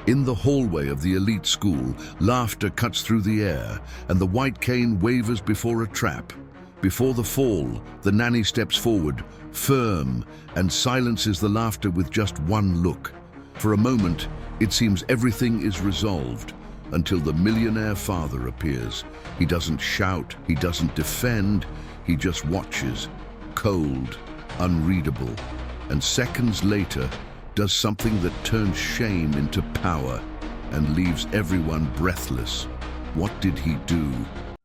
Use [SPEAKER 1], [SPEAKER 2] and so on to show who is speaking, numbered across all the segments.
[SPEAKER 1] In the hallway of the elite school, laughter cuts through the air, and the white cane wavers before a trap. Before the fall, the nanny steps forward, firm, and silences the laughter with just one look. For a moment, it seems everything is resolved, until the millionaire father appears. He doesn't shout, he doesn't defend, he just watches, cold, unreadable, and seconds later, does something that turns shame into power and leaves everyone breathless. What did he do?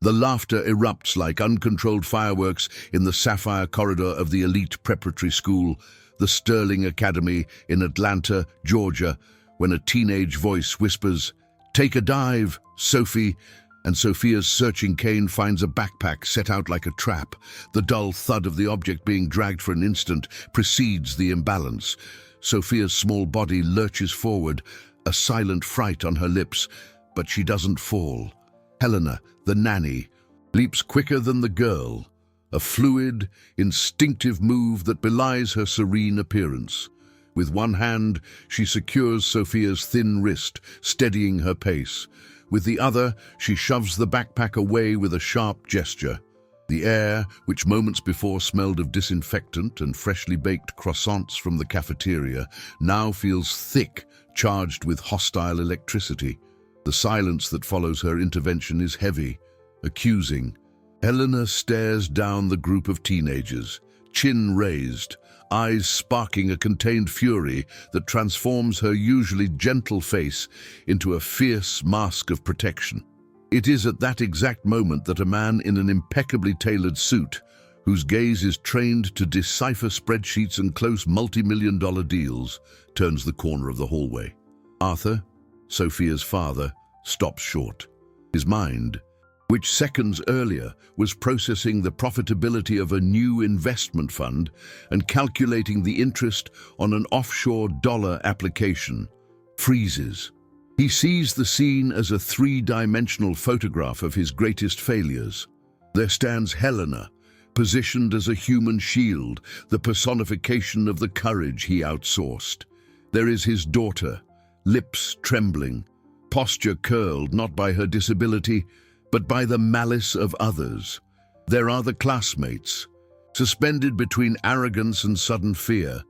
[SPEAKER 1] The laughter erupts like uncontrolled fireworks in the sapphire corridor of the elite preparatory school, the Sterling Academy in Atlanta, Georgia, when a teenage voice whispers, "Take a dive, Sophie," and Sophia's searching cane finds a backpack set out like a trap. The dull thud of the object being dragged for an instant precedes the imbalance. Sophia's small body lurches forward, a silent fright on her lips, but she doesn't fall. Helena, the nanny, leaps quicker than the girl, a fluid, instinctive move that belies her serene appearance. With one hand, she secures Sophia's thin wrist, steadying her pace. With the other, she shoves the backpack away with a sharp gesture. The air, which moments before smelled of disinfectant and freshly baked croissants from the cafeteria, now feels thick, charged with hostile electricity. The silence that follows her intervention is heavy, accusing. Helena stares down the group of teenagers, chin raised, eyes sparking a contained fury that transforms her usually gentle face into a fierce mask of protection. It is at that exact moment that a man in an impeccably tailored suit, whose gaze is trained to decipher spreadsheets and close multi-million-dollar deals, turns the corner of the hallway. Arthur, Sophia's father, stops short. His mind, which seconds earlier was processing the profitability of a new investment fund and calculating the interest on an offshore dollar application, freezes. He sees the scene as a three-dimensional photograph of his greatest failures. There stands Helena, positioned as a human shield, the personification of the courage he outsourced. There is his daughter, lips trembling, posture curled not by her disability, but by the malice of others. There are the classmates, suspended between arrogance and sudden fear,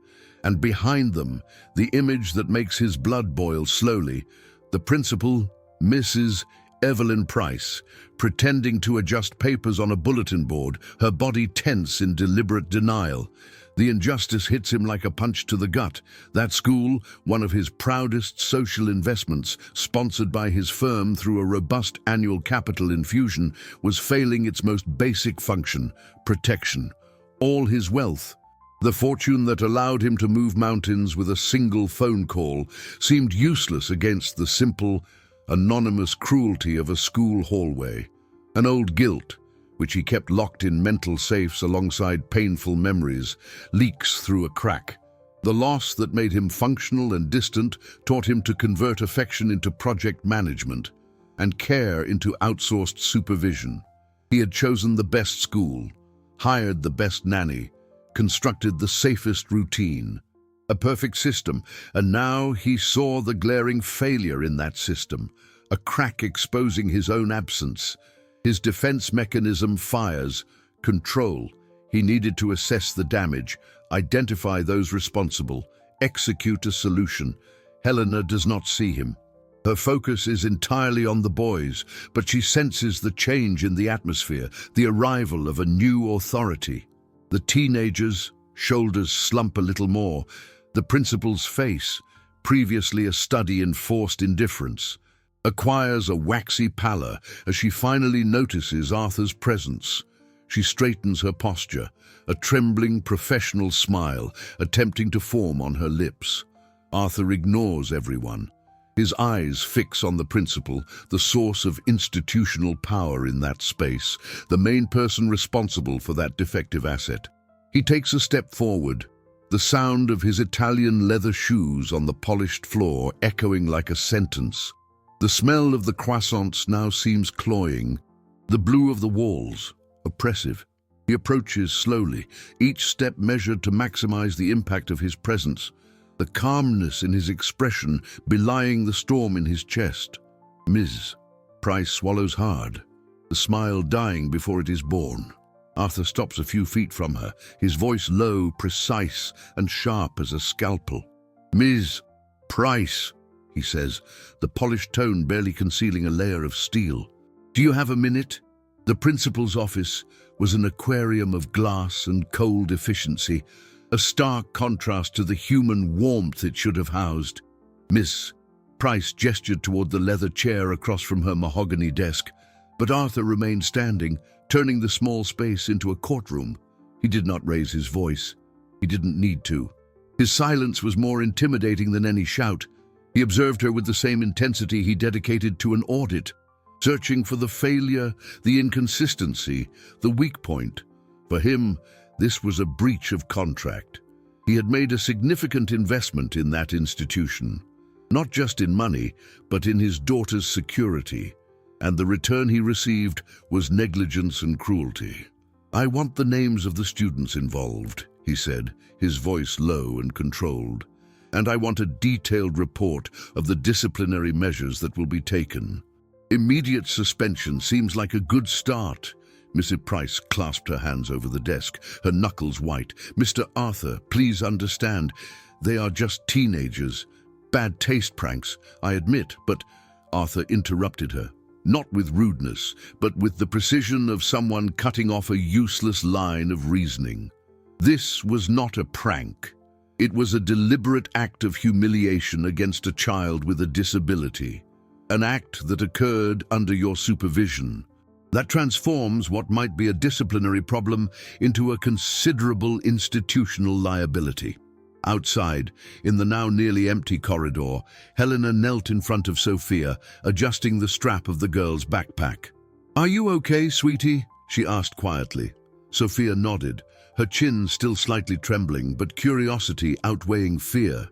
[SPEAKER 1] and behind them, the image that makes his blood boil slowly, the principal, Mrs. Evelyn Price, pretending to adjust papers on a bulletin board, her body tense in deliberate denial. The injustice hits him like a punch to the gut. That school, one of his proudest social investments, sponsored by his firm through a robust annual capital infusion, was failing its most basic function, protection. All his wealth, the fortune that allowed him to move mountains with a single phone call, seemed useless against the simple, anonymous cruelty of a school hallway. An old guilt, which he kept locked in mental safes alongside painful memories, leaks through a crack. The loss that made him functional and distant taught him to convert affection into project management and care into outsourced supervision. He had chosen the best school, hired the best nanny, constructed the safest routine, a perfect system, and now he saw the glaring failure in that system, a crack exposing his own absence. His defense mechanism fires, control. He needed to assess the damage, identify those responsible, execute a solution. Helena does not see him. Her focus is entirely on the boys, but she senses the change in the atmosphere, the arrival of a new authority. The teenagers' shoulders slump a little more. The principal's face, previously a study in forced indifference, acquires a waxy pallor as she finally notices Arthur's presence. She straightens her posture, a trembling professional smile attempting to form on her lips. Arthur ignores everyone. His eyes fix on the principal, the source of institutional power in that space, the main person responsible for that defective asset. He takes a step forward, the sound of his Italian leather shoes on the polished floor echoing like a sentence. The smell of the croissants now seems cloying, the blue of the walls oppressive. He approaches slowly, each step measured to maximize the impact of his presence. the calmness in his expression belying the storm in his chest. Ms. Price swallows hard, the smile dying before it is born. Arthur stops a few feet from her, his voice low, precise, and sharp as a scalpel. "Ms. Price," he says, the polished tone barely concealing a layer of steel. "Do you have a minute?" The principal's office was an aquarium of glass and cold efficiency, a stark contrast to the human warmth it should have housed. Miss Price gestured toward the leather chair across from her mahogany desk, but Arthur remained standing, turning the small space into a courtroom. He did not raise his voice. He didn't need to. His silence was more intimidating than any shout. He observed her with the same intensity he dedicated to an audit, searching for the failure, the inconsistency, the weak point. For him, this was a breach of contract. He had made a significant investment in that institution, not just in money, but in his daughter's security, and the return he received was negligence and cruelty. "I want the names of the students involved," he said, his voice low and controlled, "and I want a detailed report of the disciplinary measures that will be taken." "Immediate suspension seems like a good start." Mrs. Price clasped her hands over the desk, her knuckles white. "Mr. Arthur, please understand, they are just teenagers. Bad taste pranks, I admit, but—" Arthur interrupted her, not with rudeness, but with the precision of someone cutting off a useless line of reasoning. This was not a prank. It was a deliberate act of humiliation against a child with a disability, an act that occurred under your supervision, that transforms what might be a disciplinary problem into a considerable institutional liability. Outside, in the now nearly empty corridor, Helena knelt in front of Sophia, adjusting the strap of the girl's backpack. "Are you okay, sweetie?" she asked quietly. Sophia nodded, her chin still slightly trembling, but curiosity outweighing fear.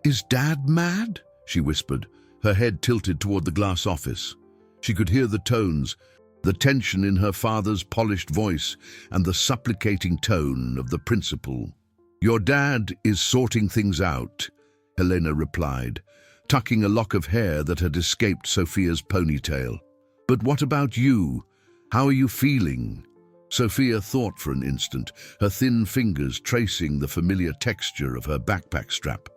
[SPEAKER 1] "Is Dad mad?" she whispered, her head tilted toward the glass office. She could hear the tones, the tension in her father's polished voice, and the supplicating tone of the principal. "Your dad is sorting things out," Helena replied, tucking a lock of hair that had escaped Sophia's ponytail. "But what about you? How are you feeling?" Sophia thought for an instant, her thin fingers tracing the familiar texture of her backpack strap.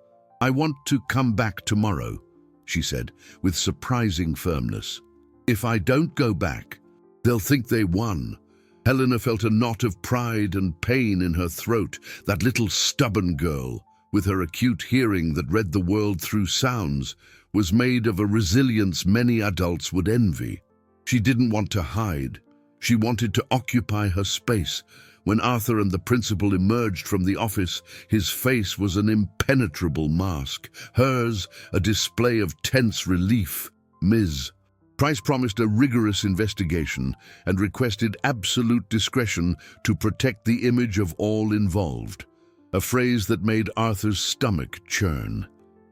[SPEAKER 1] "I want to come back tomorrow," she said, with surprising firmness. "If I don't go back, they'll think they won." Helena felt a knot of pride and pain in her throat. That little stubborn girl, with her acute hearing that read the world through sounds, was made of a resilience many adults would envy. She didn't want to hide. She wanted to occupy her space. When Arthur and the principal emerged from the office, his face was an impenetrable mask, hers a display of tense relief. Ms. Price promised a rigorous investigation and requested absolute discretion to protect the image of all involved, a phrase that made Arthur's stomach churn.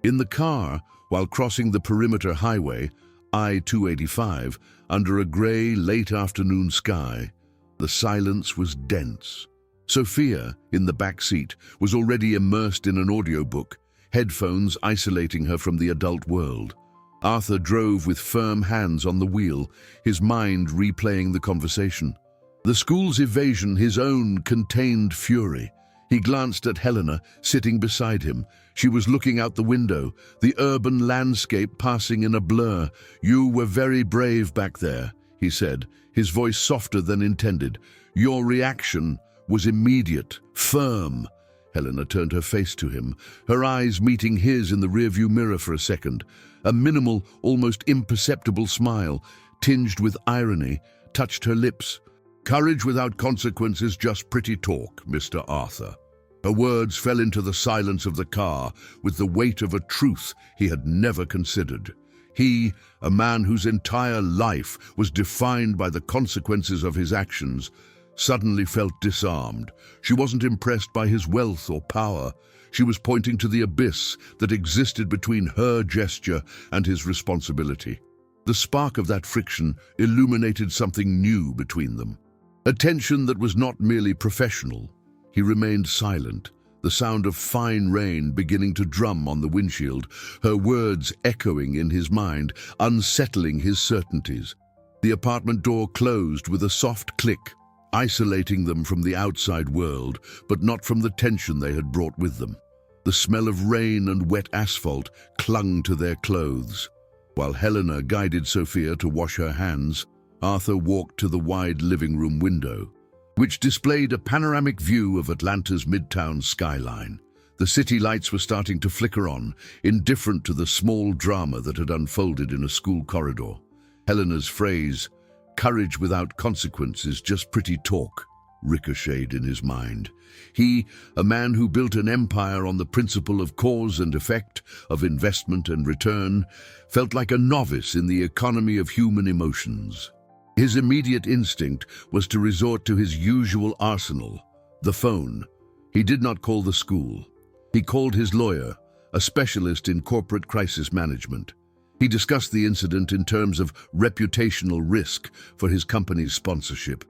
[SPEAKER 1] In the car, while crossing the perimeter highway, I-285, under a grey, late-afternoon sky, the silence was dense. Sophia, in the back seat, was already immersed in an audiobook, headphones isolating her from the adult world. Arthur drove with firm hands on the wheel, his mind replaying the conversation. The school's evasion, his own contained fury. He glanced at Helena, sitting beside him. She was looking out the window, the urban landscape passing in a blur. "You were very brave back there," he said, his voice softer than intended. "Your reaction was immediate, firm." Helena turned her face to him, her eyes meeting his in the rearview mirror for a second. A minimal, almost imperceptible smile, tinged with irony, touched her lips. "Courage without consequence is just pretty talk, Mr. Arthur." Her words fell into the silence of the car with the weight of a truth he had never considered. He, a man whose entire life was defined by the consequences of his actions, suddenly felt disarmed. She wasn't impressed by his wealth or power. She was pointing to the abyss that existed between her gesture and his responsibility. The spark of that friction illuminated something new between them. A tension that was not merely professional. He remained silent, the sound of fine rain beginning to drum on the windshield, her words echoing in his mind, unsettling his certainties. The apartment door closed with a soft click, isolating them from the outside world, but not from the tension they had brought with them. The smell of rain and wet asphalt clung to their clothes. While Helena guided Sophia to wash her hands, Arthur walked to the wide living room window, which displayed a panoramic view of Atlanta's midtown skyline. The city lights were starting to flicker on, indifferent to the small drama that had unfolded in a school corridor. Helena's phrase, "Courage without consequence is just pretty talk," ricocheted in his mind. He, a man who built an empire on the principle of cause and effect, of investment and return, felt like a novice in the economy of human emotions. His immediate instinct was to resort to his usual arsenal, the phone. He did not call the school. He called his lawyer, a specialist in corporate crisis management. He discussed the incident in terms of reputational risk for his company's sponsorship,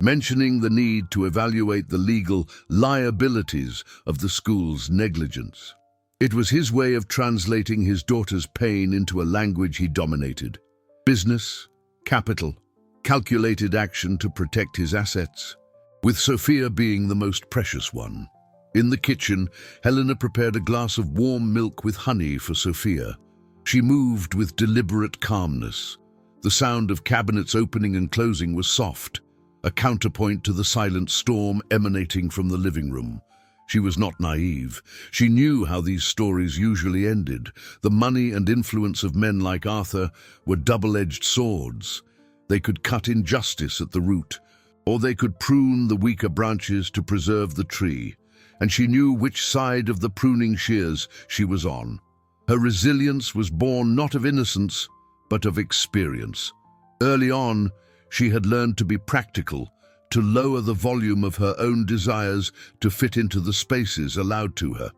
[SPEAKER 1] mentioning the need to evaluate the legal liabilities of the school's negligence. It was his way of translating his daughter's pain into a language he dominated. Business, capital, calculated action to protect his assets, with Sophia being the most precious one. In the kitchen, Helena prepared a glass of warm milk with honey for Sophia. She moved with deliberate calmness. The sound of cabinets opening and closing was soft, a counterpoint to the silent storm emanating from the living room. She was not naive. She knew how these stories usually ended. The money and influence of men like Arthur were double-edged swords. They could cut injustice at the root, or they could prune the weaker branches to preserve the tree. And she knew which side of the pruning shears she was on. Her resilience was born not of innocence, but of experience. Early on, she had learned to be practical, to lower the volume of her own desires to fit into the spaces allowed to her.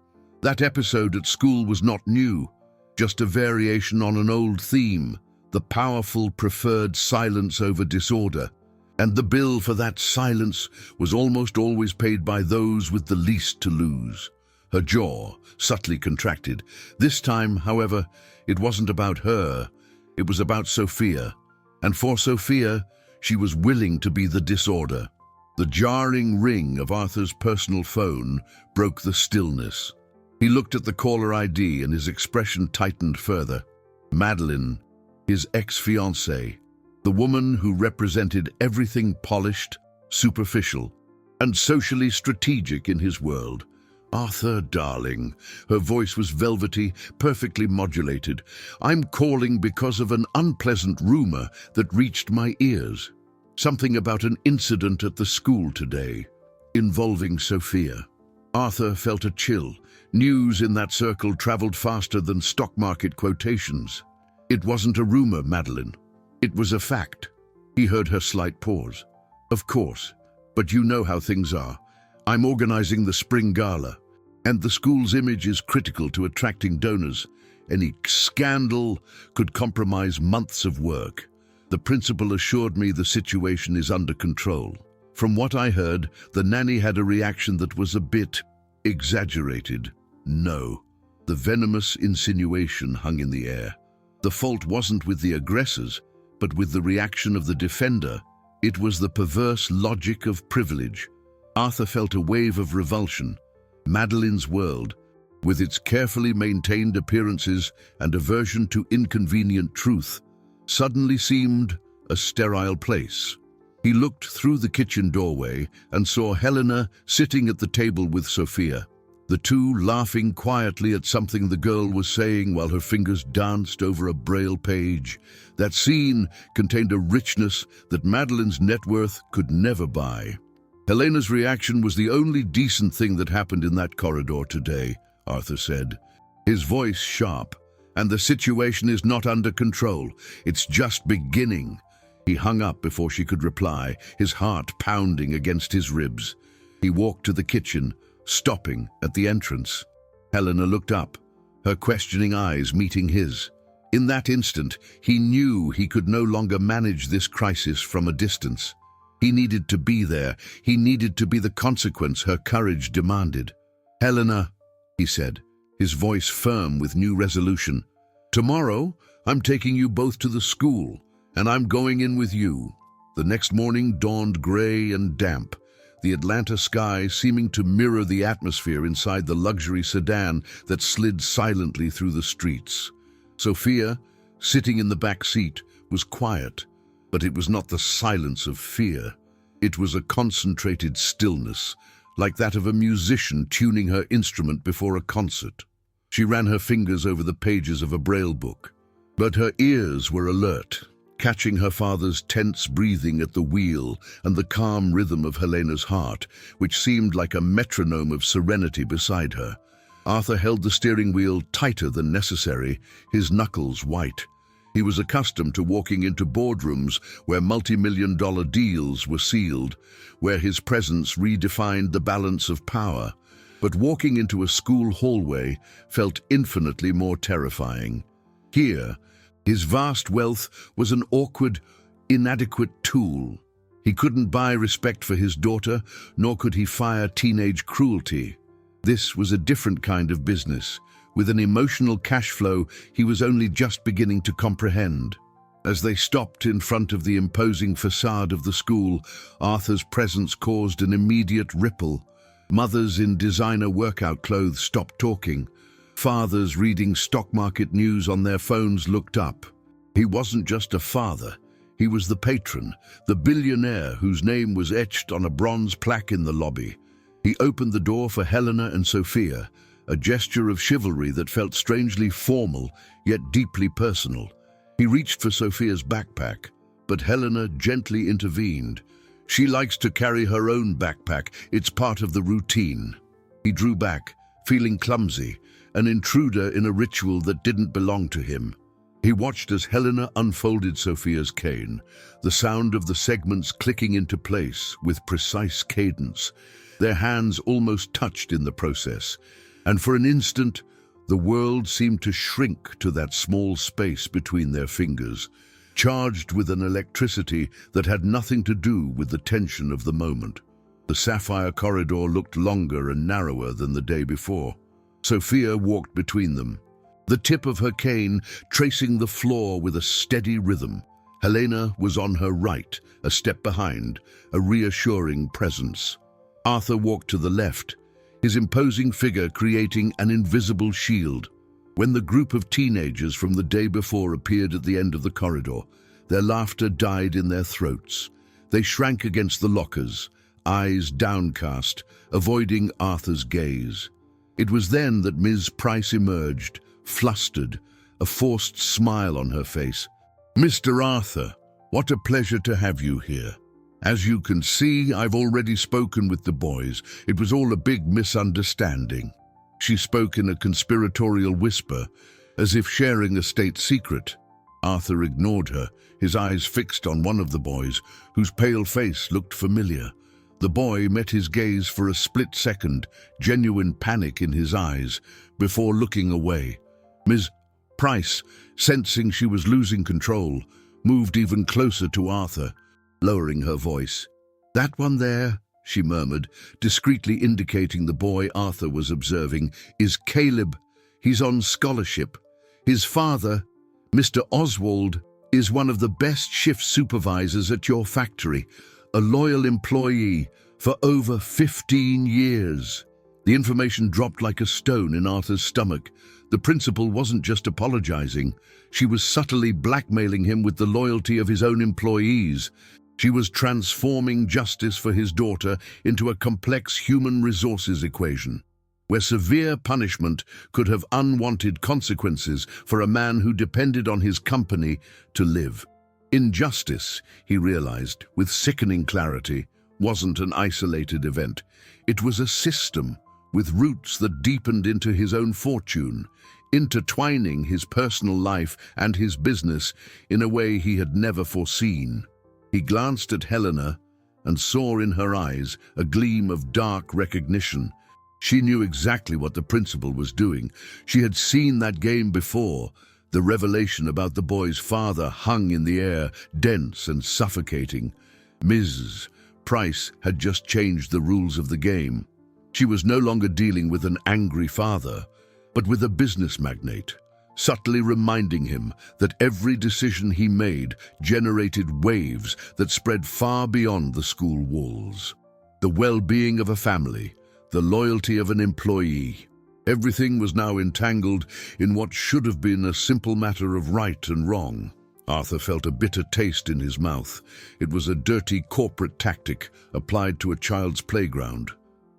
[SPEAKER 1] That episode at school was not new, just a variation on an old theme, the powerful preferred silence over disorder. And the bill for that silence was almost always paid by those with the least to lose. Her jaw subtly contracted. This time, however, it wasn't about her, it was about Sophia. And for Sophia, she was willing to be the disorder. The jarring ring of Arthur's personal phone broke the stillness. He looked at the caller ID and his expression tightened further. Madeline, his ex-fiancée, the woman who represented everything polished, superficial, and socially strategic in his world. "Arthur, darling," her voice was velvety, perfectly modulated. "I'm calling because of an unpleasant rumor that reached my ears. Something about an incident at the school today, involving Sophia." Arthur felt a chill. News in that circle traveled faster than stock market quotations. "It wasn't a rumor, Madeline. It was a fact." He heard her slight pause. "Of course, but you know how things are. I'm organizing the spring gala, and the school's image is critical to attracting donors. Any scandal could compromise months of work. The principal assured me the situation is under control. From what I heard, the nanny had a reaction that was a bit exaggerated. No." The venomous insinuation hung in the air. The fault wasn't with the aggressors, but with the reaction of the defender. It was the perverse logic of privilege. Arthur felt a wave of revulsion. Madeline's world, with its carefully maintained appearances and aversion to inconvenient truth, suddenly seemed a sterile place. He looked through the kitchen doorway and saw Helena sitting at the table with Sophia, the two laughing quietly at something the girl was saying while her fingers danced over a braille page. That scene contained a richness that Madeline's net worth could never buy. "Helena's reaction was the only decent thing that happened in that corridor today," Arthur said, his voice sharp. "And the situation is not under control. It's just beginning." He hung up before she could reply, his heart pounding against his ribs. He walked to the kitchen, stopping at the entrance. Helena looked up, her questioning eyes meeting his. In that instant, he knew he could no longer manage this crisis from a distance. He needed to be there. He needed to be the consequence her courage demanded. "Helena," he said, his voice firm with new resolution, "tomorrow I'm taking you both to the school, and I'm going in with you." The next morning dawned gray and damp, the Atlanta sky seeming to mirror the atmosphere inside the luxury sedan that slid silently through the streets. Sophia, sitting in the back seat, was quiet, but it was not the silence of fear. It was a concentrated stillness, like that of a musician tuning her instrument before a concert. She ran her fingers over the pages of a braille book, but her ears were alert, catching her father's tense breathing at the wheel and the calm rhythm of Helena's heart, which seemed like a metronome of serenity beside her. Arthur held the steering wheel tighter than necessary, his knuckles white. He was accustomed to walking into boardrooms where multi-million-dollar deals were sealed, where his presence redefined the balance of power. But walking into a school hallway felt infinitely more terrifying. Here, his vast wealth was an awkward, inadequate tool. He couldn't buy respect for his daughter, nor could he fire teenage cruelty. This was a different kind of business, with an emotional cash flow he was only just beginning to comprehend. As they stopped in front of the imposing facade of the school, Arthur's presence caused an immediate ripple. Mothers in designer workout clothes stopped talking. Fathers reading stock market news on their phones looked up. He wasn't just a father. He was the patron, the billionaire whose name was etched on a bronze plaque in the lobby. He opened the door for Helena and Sophia, a gesture of chivalry that felt strangely formal, yet deeply personal. He reached for Sophia's backpack, but Helena gently intervened. "She likes to carry her own backpack. It's part of the routine." He drew back, feeling clumsy, an intruder in a ritual that didn't belong to him. He watched as Helena unfolded Sophia's cane, the sound of the segments clicking into place with precise cadence. Their hands almost touched in the process, and for an instant, the world seemed to shrink to that small space between their fingers, charged with an electricity that had nothing to do with the tension of the moment. The sapphire corridor looked longer and narrower than the day before. Sophia walked between them, the tip of her cane tracing the floor with a steady rhythm. Helena was on her right, a step behind, a reassuring presence. Arthur walked to the left, his imposing figure creating an invisible shield. When the group of teenagers from the day before appeared at the end of the corridor, their laughter died in their throats. They shrank against the lockers, eyes downcast, avoiding Arthur's gaze. It was then that Ms. Price emerged, flustered, a forced smile on her face. "Mr. Arthur, what a pleasure to have you here. As you can see, I've already spoken with the boys. It was all a big misunderstanding." She spoke in a conspiratorial whisper, as if sharing a state secret. Arthur ignored her, his eyes fixed on one of the boys, whose pale face looked familiar. The boy met his gaze for a split second, genuine panic in his eyes, before looking away. Ms. Price, sensing she was losing control, moved even closer to Arthur, lowering her voice. "That one there," she murmured, discreetly indicating the boy Arthur was observing, "is Caleb. He's on scholarship. His father, Mr. Oswald, is one of the best shift supervisors at your factory, a loyal employee for over 15 years. The information dropped like a stone in Arthur's stomach. The principal wasn't just apologizing. She was subtly blackmailing him with the loyalty of his own employees. She was transforming justice for his daughter into a complex human resources equation, where severe punishment could have unwanted consequences for a man who depended on his company to live. Injustice, he realized with sickening clarity, wasn't an isolated event. It was a system with roots that deepened into his own fortune, intertwining his personal life and his business in a way he had never foreseen. He glanced at Helena and saw in her eyes a gleam of dark recognition. She knew exactly what the principal was doing. She had seen that game before. The revelation about the boy's father hung in the air, dense and suffocating. Ms. Price had just changed the rules of the game. She was no longer dealing with an angry father, but with a business magnate, subtly reminding him that every decision he made generated waves that spread far beyond the school walls. The well-being of a family, the loyalty of an employee, everything was now entangled in what should have been a simple matter of right and wrong. Arthur felt a bitter taste in his mouth. It was a dirty corporate tactic applied to a child's playground.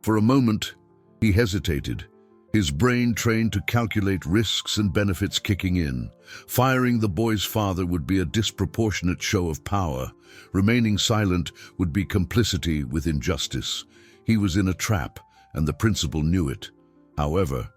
[SPEAKER 1] For a moment, he hesitated, his brain trained to calculate risks and benefits kicking in. Firing the boy's father would be a disproportionate show of power. Remaining silent would be complicity with injustice. He was in a trap, and the principal knew it. However,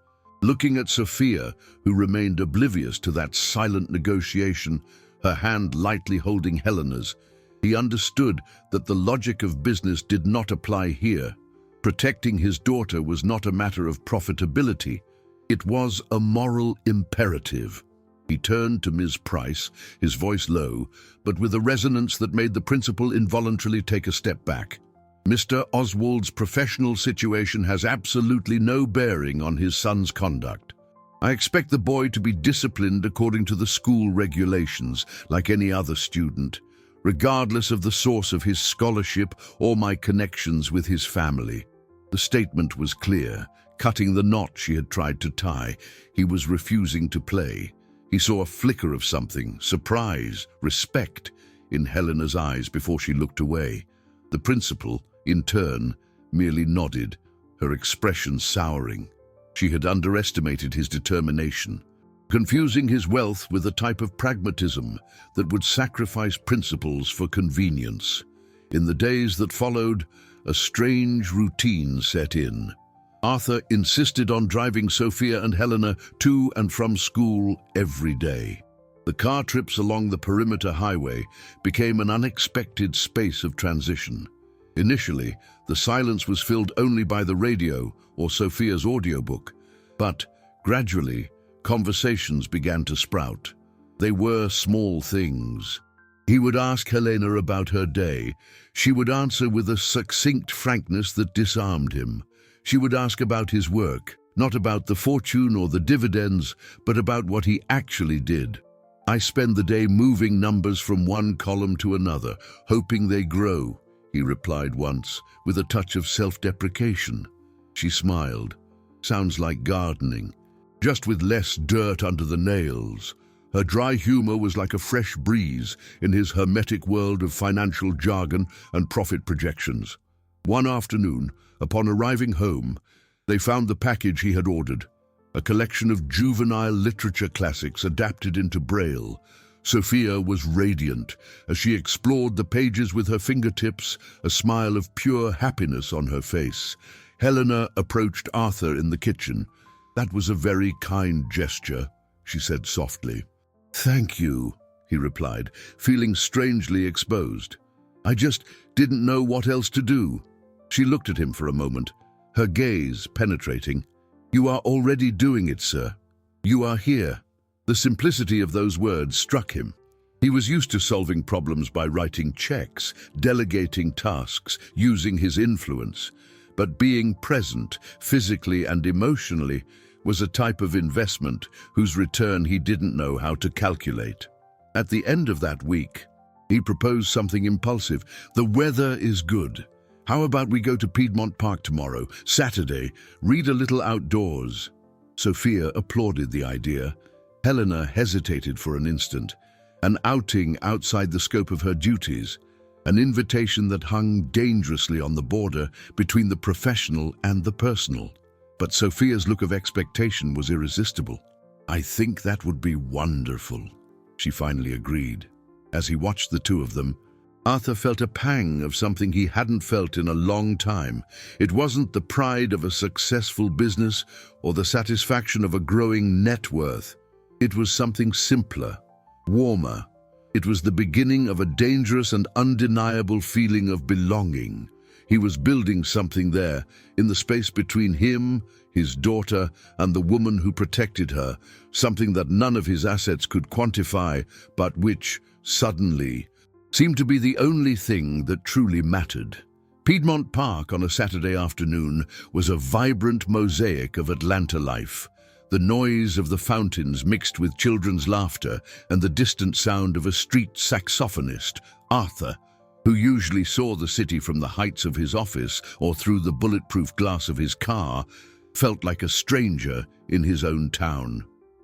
[SPEAKER 1] looking at Sophia, who remained oblivious to that silent negotiation, her hand lightly holding Helena's, he understood that the logic of business did not apply here. Protecting his daughter was not a matter of profitability. It was a moral imperative. He turned to Ms. Price, his voice low, but with a resonance that made the principal involuntarily take a step back. Mr. Oswald's professional situation has absolutely no bearing on his son's conduct. I expect the boy to be disciplined according to the school regulations, like any other student, regardless of the source of his scholarship or my connections with his family. The statement was clear, cutting the knot she had tried to tie. He was refusing to play. He saw a flicker of something, surprise, respect, in Helena's eyes before she looked away. The principal, in turn, merely nodded, her expression souring. She had underestimated his determination, confusing his wealth with a type of pragmatism that would sacrifice principles for convenience. In the days that followed, a strange routine set in. Arthur insisted on driving Sophia and Helena to and from school every day. The car trips along the perimeter highway became an unexpected space of transition. Initially, the silence was filled only by the radio or Sophia's audiobook, but gradually, conversations began to sprout. They were small things. He would ask Helena about her day. She would answer with a succinct frankness that disarmed him. She would ask about his work, not about the fortune or the dividends, but about what he actually did. I spend the day moving numbers from one column to another, hoping they grow, he replied once, with a touch of self-deprecation. She smiled. Sounds like gardening, just with less dirt under the nails. Her dry humor was like a fresh breeze in his hermetic world of financial jargon and profit projections. One afternoon, upon arriving home, they found the package he had ordered, a collection of juvenile literature classics adapted into Braille. Sophia was radiant as she explored the pages with her fingertips, a smile of pure happiness on her face. Helena approached Arthur in the kitchen. "That was a very kind gesture," she said softly. "Thank you," he replied, feeling strangely exposed. "I just didn't know what else to do." She looked at him for a moment, her gaze penetrating. "You are already doing it, sir. You are here." The simplicity of those words struck him. He was used to solving problems by writing checks, delegating tasks, using his influence. But being present, physically and emotionally, was a type of investment whose return he didn't know how to calculate. At the end of that week, he proposed something impulsive. "The weather is good. How about we go to Piedmont Park tomorrow, Saturday, read a little outdoors?" Sophia applauded the idea. Helena hesitated for an instant. An outing outside the scope of her duties, an invitation that hung dangerously on the border between the professional and the personal. But Sophia's look of expectation was irresistible. "I think that would be wonderful," she finally agreed. As he watched the two of them, Arthur felt a pang of something he hadn't felt in a long time. It wasn't the pride of a successful business or the satisfaction of a growing net worth. It was something simpler, warmer. It was the beginning of a dangerous and undeniable feeling of belonging. He was building something there, in the space between him, his daughter, and the woman who protected her, something that none of his assets could quantify, but which, suddenly, seemed to be the only thing that truly mattered. Piedmont Park on a Saturday afternoon was a vibrant mosaic of Atlanta life. The noise of the fountains mixed with children's laughter and the distant sound of a street saxophonist, Arthur, who usually saw the city from the heights of his office or through the bulletproof glass of his car, felt like a stranger in his own town.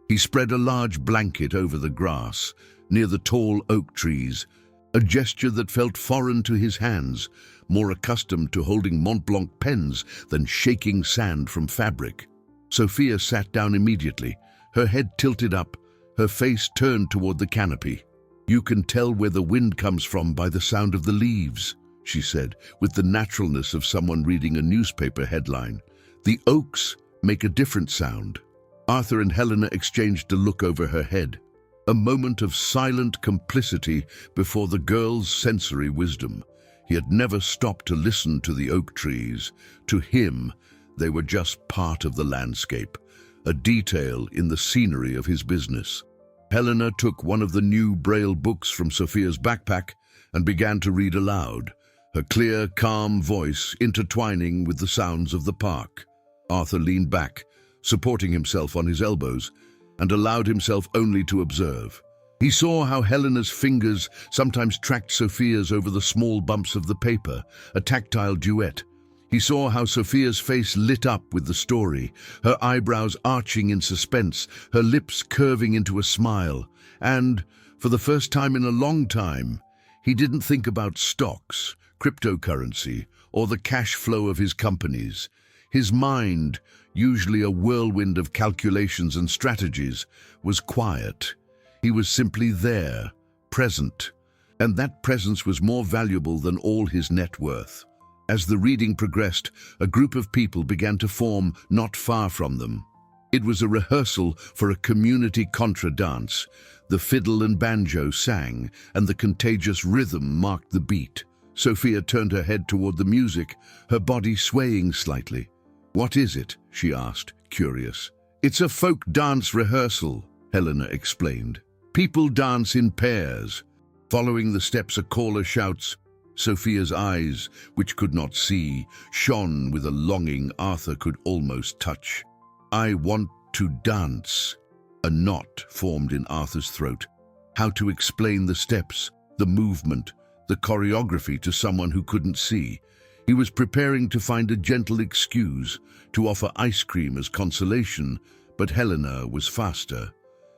[SPEAKER 1] He spread a large blanket over the grass, near the tall oak trees, a gesture that felt foreign to his hands, more accustomed to holding Mont Blanc pens than shaking sand from fabric. Sophia sat down immediately, her head tilted up, her face turned toward the canopy. "You can tell where the wind comes from by the sound of the leaves," she said, with the naturalness of someone reading a newspaper headline. "The oaks make a different sound." Arthur and Helena exchanged a look over her head, a moment of silent complicity before the girl's sensory wisdom. He had never stopped to listen to the oak trees. To him, they were just part of the landscape, a detail in the scenery of his business. Helena took one of the new Braille books from Sophia's backpack and began to read aloud, her clear, calm voice intertwining with the sounds of the park. Arthur leaned back, supporting himself on his elbows, and allowed himself only to observe. He saw how Helena's fingers sometimes tracked Sophia's over the small bumps of the paper, a tactile duet. He saw how Sophia's face lit up with the story, her eyebrows arching in suspense, her lips curving into a smile. And, for the first time in a long time, he didn't think about stocks, cryptocurrency, or the cash flow of his companies. His mind, usually a whirlwind of calculations and strategies, was quiet. He was simply there, present, and that presence was more valuable than all his net worth. As the reading progressed, a group of people began to form not far from them. It was a rehearsal for a community contra dance. The fiddle and banjo sang, and the contagious rhythm marked the beat. Sophia turned her head toward the music, her body swaying slightly. "What is it?" she asked, curious. "It's a folk dance rehearsal," Helena explained. "People dance in pairs. Following the steps a caller shouts." Sophia's eyes, which could not see, shone with a longing Arthur could almost touch. "I want to dance." A knot formed in Arthur's throat. How to explain the steps, the movement, the choreography to someone who couldn't see? He was preparing to find a gentle excuse, to offer ice cream as consolation, but Helena was faster.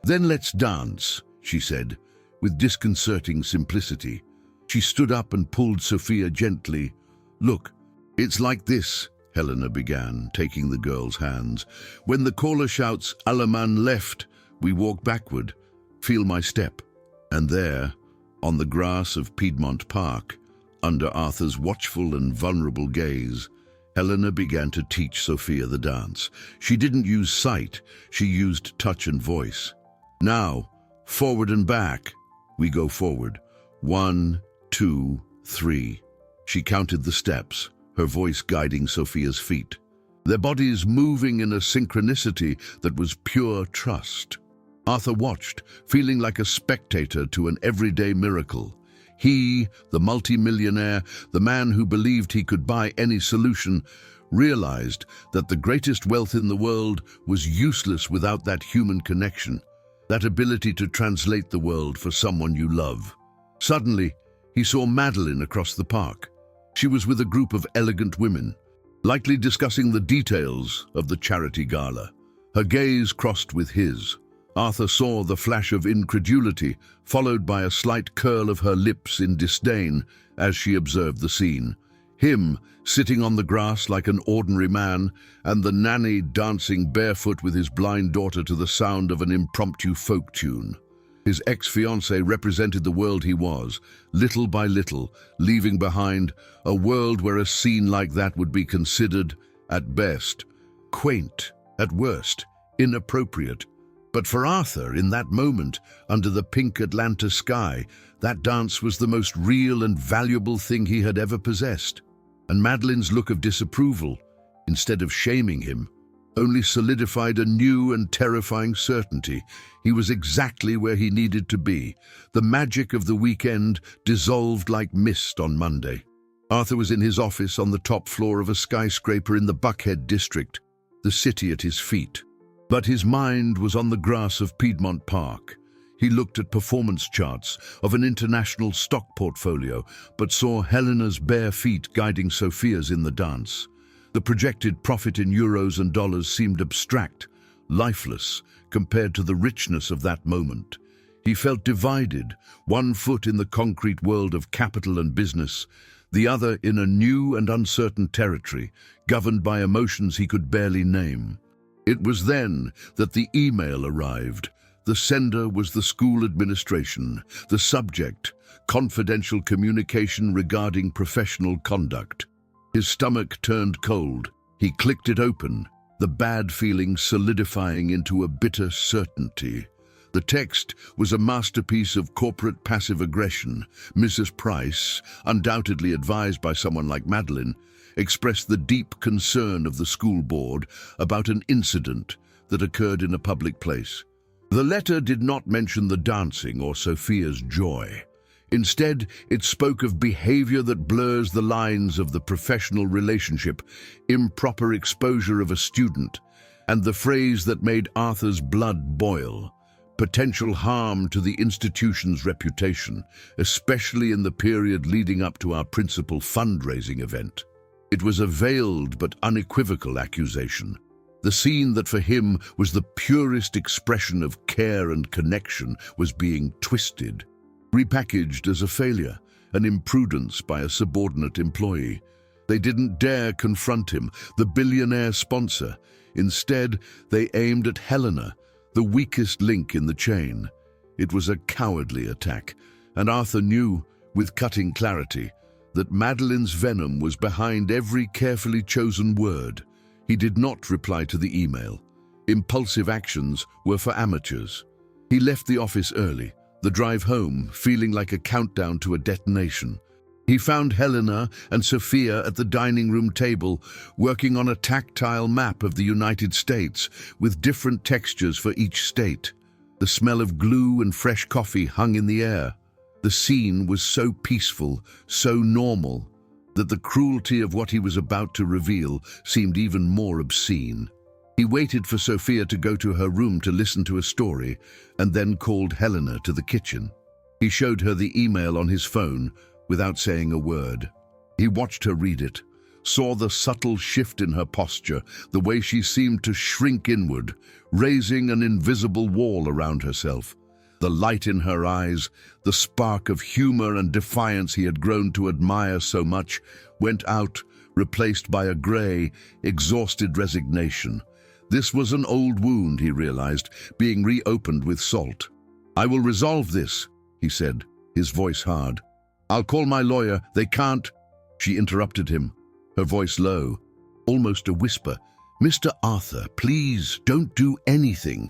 [SPEAKER 1] "Then let's dance," she said, with disconcerting simplicity. She stood up and pulled Sophia gently. "Look, it's like this," Helena began, taking the girl's hands. "When the caller shouts, 'Alaman left,' we walk backward. Feel my step." And there, on the grass of Piedmont Park, under Arthur's watchful and vulnerable gaze, Helena began to teach Sophia the dance. She didn't use sight, she used touch and voice. "Now, forward and back." We go forward. 1, 2, 3. She counted the steps, her voice guiding Sophia's feet. Their bodies moving in a synchronicity that was pure trust. Arthur watched, feeling like a spectator to an everyday miracle. He, the multi-millionaire, the man who believed he could buy any solution, realized that the greatest wealth in the world was useless without that human connection, that ability to translate the world for someone you love. Suddenly, he saw Madeline across the park. She was with a group of elegant women, likely discussing the details of the charity gala. Her gaze crossed with his. Arthur saw the flash of incredulity, followed by a slight curl of her lips in disdain as she observed the scene. Him, sitting on the grass like an ordinary man, and the nanny dancing barefoot with his blind daughter to the sound of an impromptu folk tune. His ex-fiancée represented the world he was, little by little, leaving behind a world where a scene like that would be considered, at best, quaint, at worst, inappropriate. But for Arthur, in that moment, under the pink Atlanta sky, that dance was the most real and valuable thing he had ever possessed. And Madeline's look of disapproval, instead of shaming him, only solidified a new and terrifying certainty. He was exactly where he needed to be. The magic of the weekend dissolved like mist on Monday. Arthur was in his office on the top floor of a skyscraper in the Buckhead district, the city at his feet. But his mind was on the grass of Piedmont Park. He looked at performance charts of an international stock portfolio, but saw Helena's bare feet guiding Sophia's in the dance. The projected profit in euros and dollars seemed abstract, lifeless, compared to the richness of that moment. He felt divided, one foot in the concrete world of capital and business, the other in a new and uncertain territory, governed by emotions he could barely name. It was then that the email arrived. The sender was the school administration, the subject, confidential communication regarding professional conduct. His stomach turned cold. He clicked it open, the bad feeling solidifying into a bitter certainty. The text was a masterpiece of corporate passive aggression. Mrs. Price, undoubtedly advised by someone like Madeline, expressed the deep concern of the school board about an incident that occurred in a public place. The letter did not mention the dancing or Sophia's joy. Instead, it spoke of behavior that blurs the lines of the professional relationship, improper exposure of a student, and the phrase that made Arthur's blood boil: potential harm to the institution's reputation, especially in the period leading up to our principal fundraising event. It was a veiled but unequivocal accusation. The scene that for him was the purest expression of care and connection was being twisted, repackaged as a failure, an imprudence by a subordinate employee. They didn't dare confront him, the billionaire sponsor. Instead, they aimed at Helena, the weakest link in the chain. It was a cowardly attack, and Arthur knew, with cutting clarity, that Madeline's venom was behind every carefully chosen word. He did not reply to the email. Impulsive actions were for amateurs. He left the office early, the drive home feeling like a countdown to a detonation. He found Helena and Sophia at the dining room table, working on a tactile map of the United States with different textures for each state. The smell of glue and fresh coffee hung in the air. The scene was so peaceful, so normal, that the cruelty of what he was about to reveal seemed even more obscene. He waited for Sophia to go to her room to listen to a story, and then called Helena to the kitchen. He showed her the email on his phone without saying a word. He watched her read it, saw the subtle shift in her posture, the way she seemed to shrink inward, raising an invisible wall around herself. The light in her eyes, the spark of humor and defiance he had grown to admire so much, went out, replaced by a gray, exhausted resignation. This was an old wound, he realized, being reopened with salt. "I will resolve this," he said, his voice hard. "I'll call my lawyer. They can't—" She interrupted him, her voice low, almost a whisper. "Mr. Arthur, please don't do anything."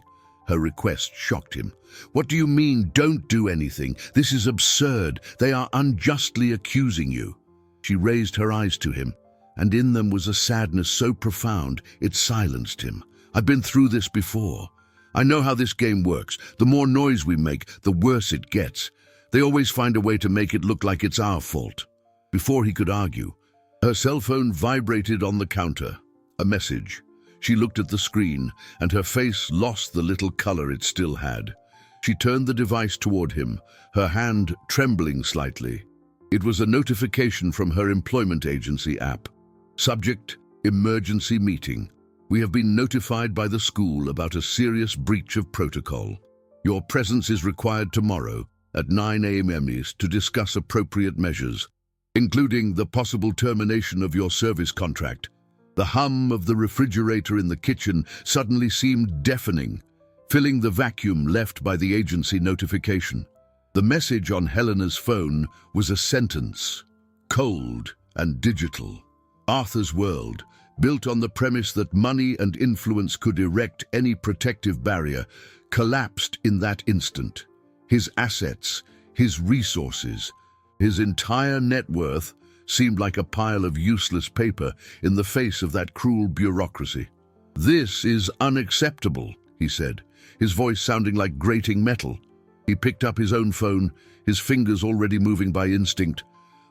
[SPEAKER 1] Her request shocked him. "What do you mean, don't do anything? This is absurd. They are unjustly accusing you." She raised her eyes to him, and in them was a sadness so profound it silenced him. "I've been through this before. I know how this game works. The more noise we make, the worse it gets. They always find a way to make it look like it's our fault." Before he could argue, her cell phone vibrated on the counter. A message. She looked at the screen, and her face lost the little color it still had. She turned the device toward him, her hand trembling slightly. It was a notification from her employment agency app. Subject: emergency meeting. We have been notified by the school about a serious breach of protocol. Your presence is required tomorrow at 9 a.m. East to discuss appropriate measures, including the possible termination of your service contract. The hum of the refrigerator in the kitchen suddenly seemed deafening, filling the vacuum left by the agency notification. The message on Helena's phone was a sentence, cold and digital. Arthur's world, built on the premise that money and influence could erect any protective barrier, collapsed in that instant. His assets, his resources, his entire net worth seemed like a pile of useless paper in the face of that cruel bureaucracy. "This is unacceptable," he said, his voice sounding like grating metal. He picked up his own phone, his fingers already moving by instinct.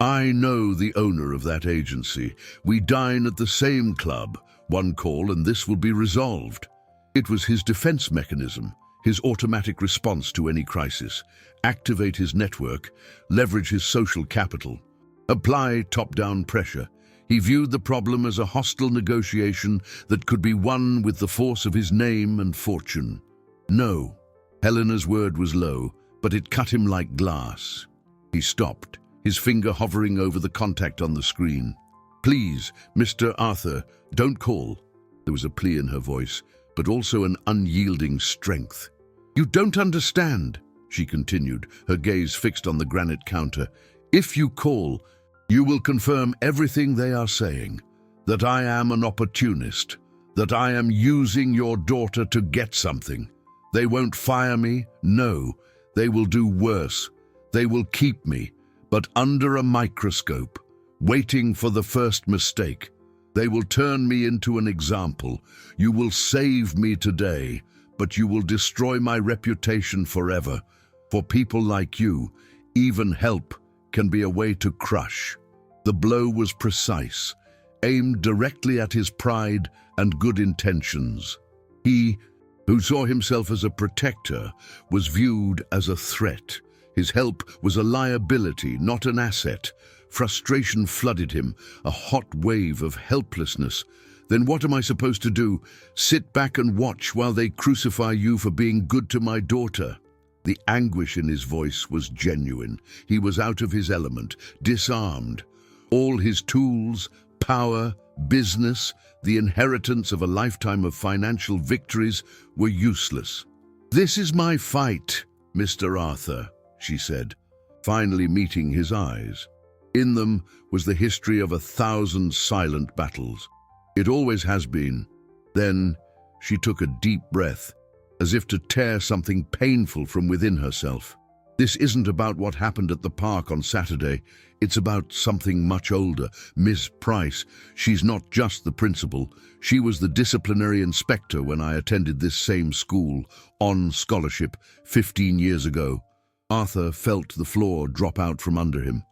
[SPEAKER 1] I know the owner of that agency. We dine at the same club. One call and this will be resolved. It was his defense mechanism, his automatic response to any crisis. Activate his network, leverage his social capital, apply top-down pressure. He viewed the problem as a hostile negotiation that could be won with the force of his name and fortune. No. Helena's word was low, but it cut him like glass. He stopped, his finger hovering over the contact on the screen. Please, Mr. Arthur, don't call. There was a plea in her voice, but also an unyielding strength. You don't understand, she continued, her gaze fixed on the granite counter. If you call, you will confirm everything they are saying, that I am an opportunist, that I am using your daughter to get something. They won't fire me, no, they will do worse. They will keep me, but under a microscope, waiting for the first mistake. They will turn me into an example. You will save me today, but you will destroy my reputation forever. For people like you, even help can be a way to crush. The blow was precise, aimed directly at his pride and good intentions. He, who saw himself as a protector, was viewed as a threat. His help was a liability, not an asset. Frustration flooded him, a hot wave of helplessness. Then what am I supposed to do? Sit back and watch while they crucify you for being good to my daughter? The anguish in his voice was genuine. He was out of his element, disarmed. All his tools, power, business, the inheritance of a lifetime of financial victories were useless. This is my fight, Mr. Arthur, she said, finally meeting his eyes. In them was the history of 1,000 silent battles. It always has been. Then she took a deep breath, as if to tear something painful from within herself. This isn't about what happened at the park on Saturday. It's about something much older. Miss Price, she's not just the principal. She was the disciplinary inspector when I attended this same school, on scholarship, 15 years ago. Arthur felt the floor drop out from under him.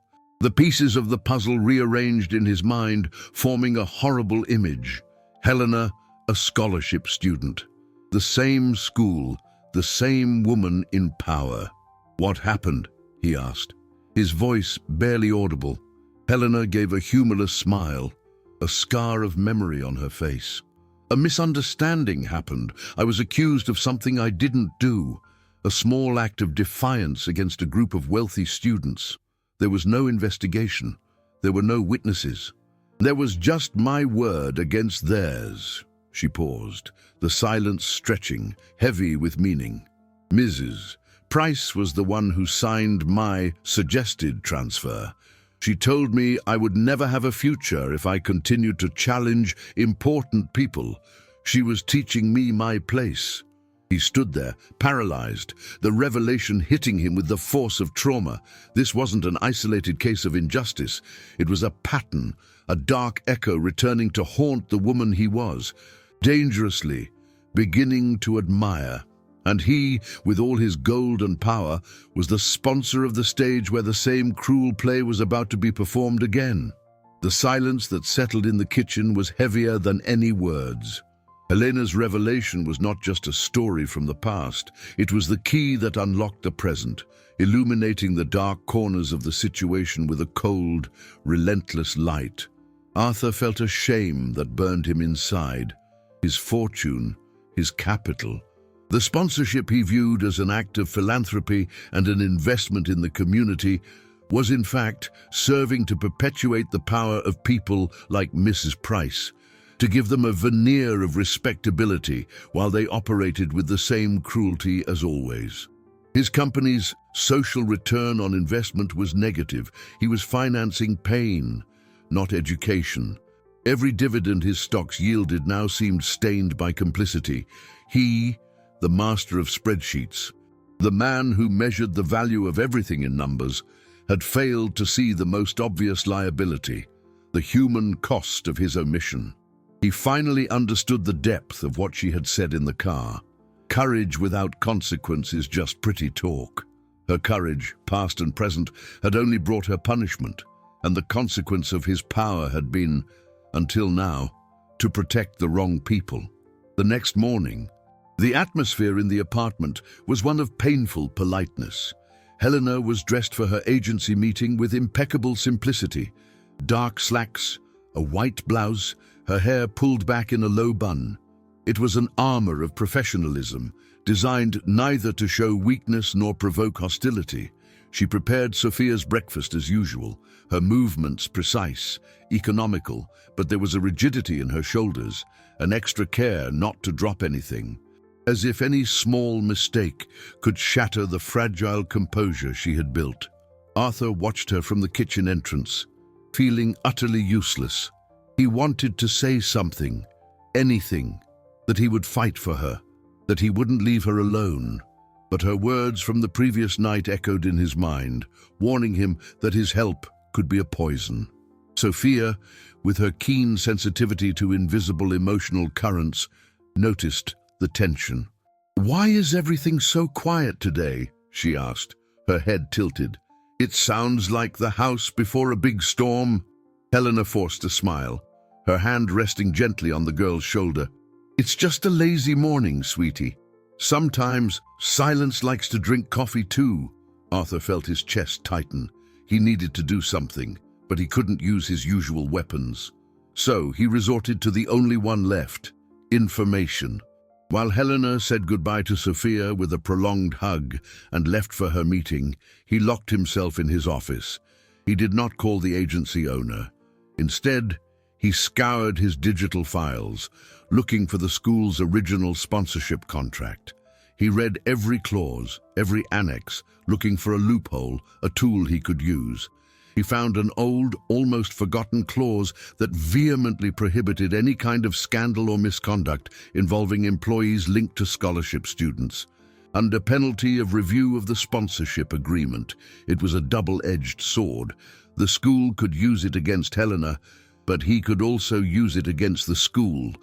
[SPEAKER 1] The pieces of the puzzle rearranged in his mind, forming a horrible image. Helena, a scholarship student. The same school, the same woman in power. What happened? He asked, his voice barely audible. Helena gave a humorless smile, a scar of memory on her face. A misunderstanding happened. I was accused of something I didn't do, a small act of defiance against a group of wealthy students. There was no investigation. There were no witnesses. There was just my word against theirs. She paused, the silence stretching, heavy with meaning. Mrs. Price was the one who signed my suggested transfer. She told me I would never have a future if I continued to challenge important people. She was teaching me my place. He stood there, paralyzed, the revelation hitting him with the force of trauma. This wasn't an isolated case of injustice. It was a pattern, a dark echo returning to haunt the woman he was, dangerously, beginning to admire. And he, with all his gold and power, was the sponsor of the stage where the same cruel play was about to be performed again. The silence that settled in the kitchen was heavier than any words. Helena's revelation was not just a story from the past. It was the key that unlocked the present, illuminating the dark corners of the situation with a cold, relentless light. Arthur felt a shame that burned him inside. His fortune, his capital, the sponsorship he viewed as an act of philanthropy and an investment in the community was in fact serving to perpetuate the power of people like Mrs. Price, to give them a veneer of respectability while they operated with the same cruelty as always. His company's social return on investment was negative. He was financing pain, not education. Every dividend his stocks yielded now seemed stained by complicity. He, the master of spreadsheets, the man who measured the value of everything in numbers, had failed to see the most obvious liability, the human cost of his omission. He finally understood the depth of what she had said in the car. Courage without consequence is just pretty talk. Her courage, past and present, had only brought her punishment. and the consequence of his power had been, until now, to protect the wrong people. The next morning, the atmosphere in the apartment was one of painful politeness. Helena was dressed for her agency meeting with impeccable simplicity. Dark slacks, a white blouse, her hair pulled back in a low bun. It was an armor of professionalism, designed neither to show weakness nor provoke hostility. She prepared Sophia's breakfast as usual, her movements precise, economical, but there was a rigidity in her shoulders, an extra care not to drop anything, as if any small mistake could shatter the fragile composure she had built. Arthur watched her from the kitchen entrance, feeling utterly useless. He wanted to say something, anything, that he would fight for her, that he wouldn't leave her alone. But her words from the previous night echoed in his mind, warning him that his help could be a poison. Sophia, with her keen sensitivity to invisible emotional currents, noticed the tension. "Why is everything so quiet today?" she asked, her head tilted. "It sounds like the house before a big storm." Helena forced a smile, her hand resting gently on the girl's shoulder. "It's just a lazy morning, sweetie. Sometimes silence likes to drink coffee too." Arthur felt his chest tighten. He needed to do something, but he couldn't use his usual weapons. So he resorted to the only one left, information. While Helena said goodbye to Sophia with a prolonged hug and left for her meeting, he locked himself in his office. He did not call the agency owner. Instead, he scoured his digital files, looking for the school's original sponsorship contract. He read every clause, every annex, looking for a loophole, a tool he could use. He found an old, almost forgotten clause that vehemently prohibited any kind of scandal or misconduct involving employees linked to scholarship students. Under penalty of review of the sponsorship agreement, it was a double-edged sword. The school could use it against Helena, but he could also use it against the school.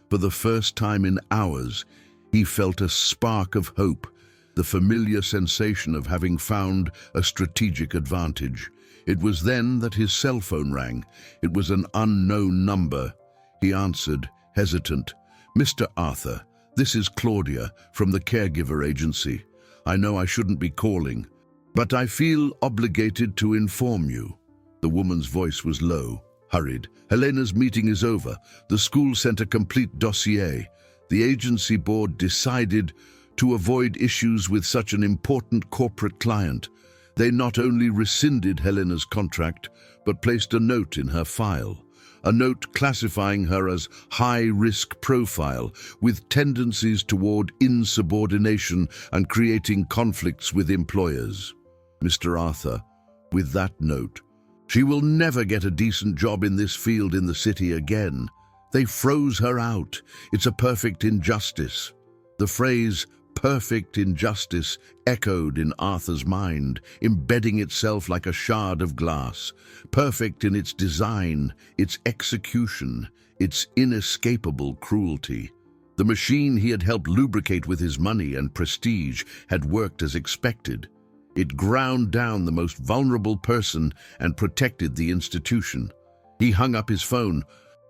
[SPEAKER 1] For the first time in hours, he felt a spark of hope, the familiar sensation of having found a strategic advantage. It was then that his cell phone rang. It was an unknown number. He answered, hesitant. "Mr. Arthur, this is Claudia from the caregiver agency. I know I shouldn't be calling, but I feel obligated to inform you." The woman's voice was low, hurried. "Helena's meeting is over. The school sent a complete dossier. The agency board decided to avoid issues with such an important corporate client. They not only rescinded Helena's contract, but placed a note in her file. A note classifying her as high-risk profile, with tendencies toward insubordination and creating conflicts with employers. Mr. Arthur, with that note, she will never get a decent job in this field in the city again. They froze her out. It's a perfect injustice." The phrase, perfect injustice, echoed in Arthur's mind, embedding itself like a shard of glass. Perfect in its design, its execution, its inescapable cruelty. The machine he had helped lubricate with his money and prestige had worked as expected. It ground down the most vulnerable person and protected the institution. He hung up his phone,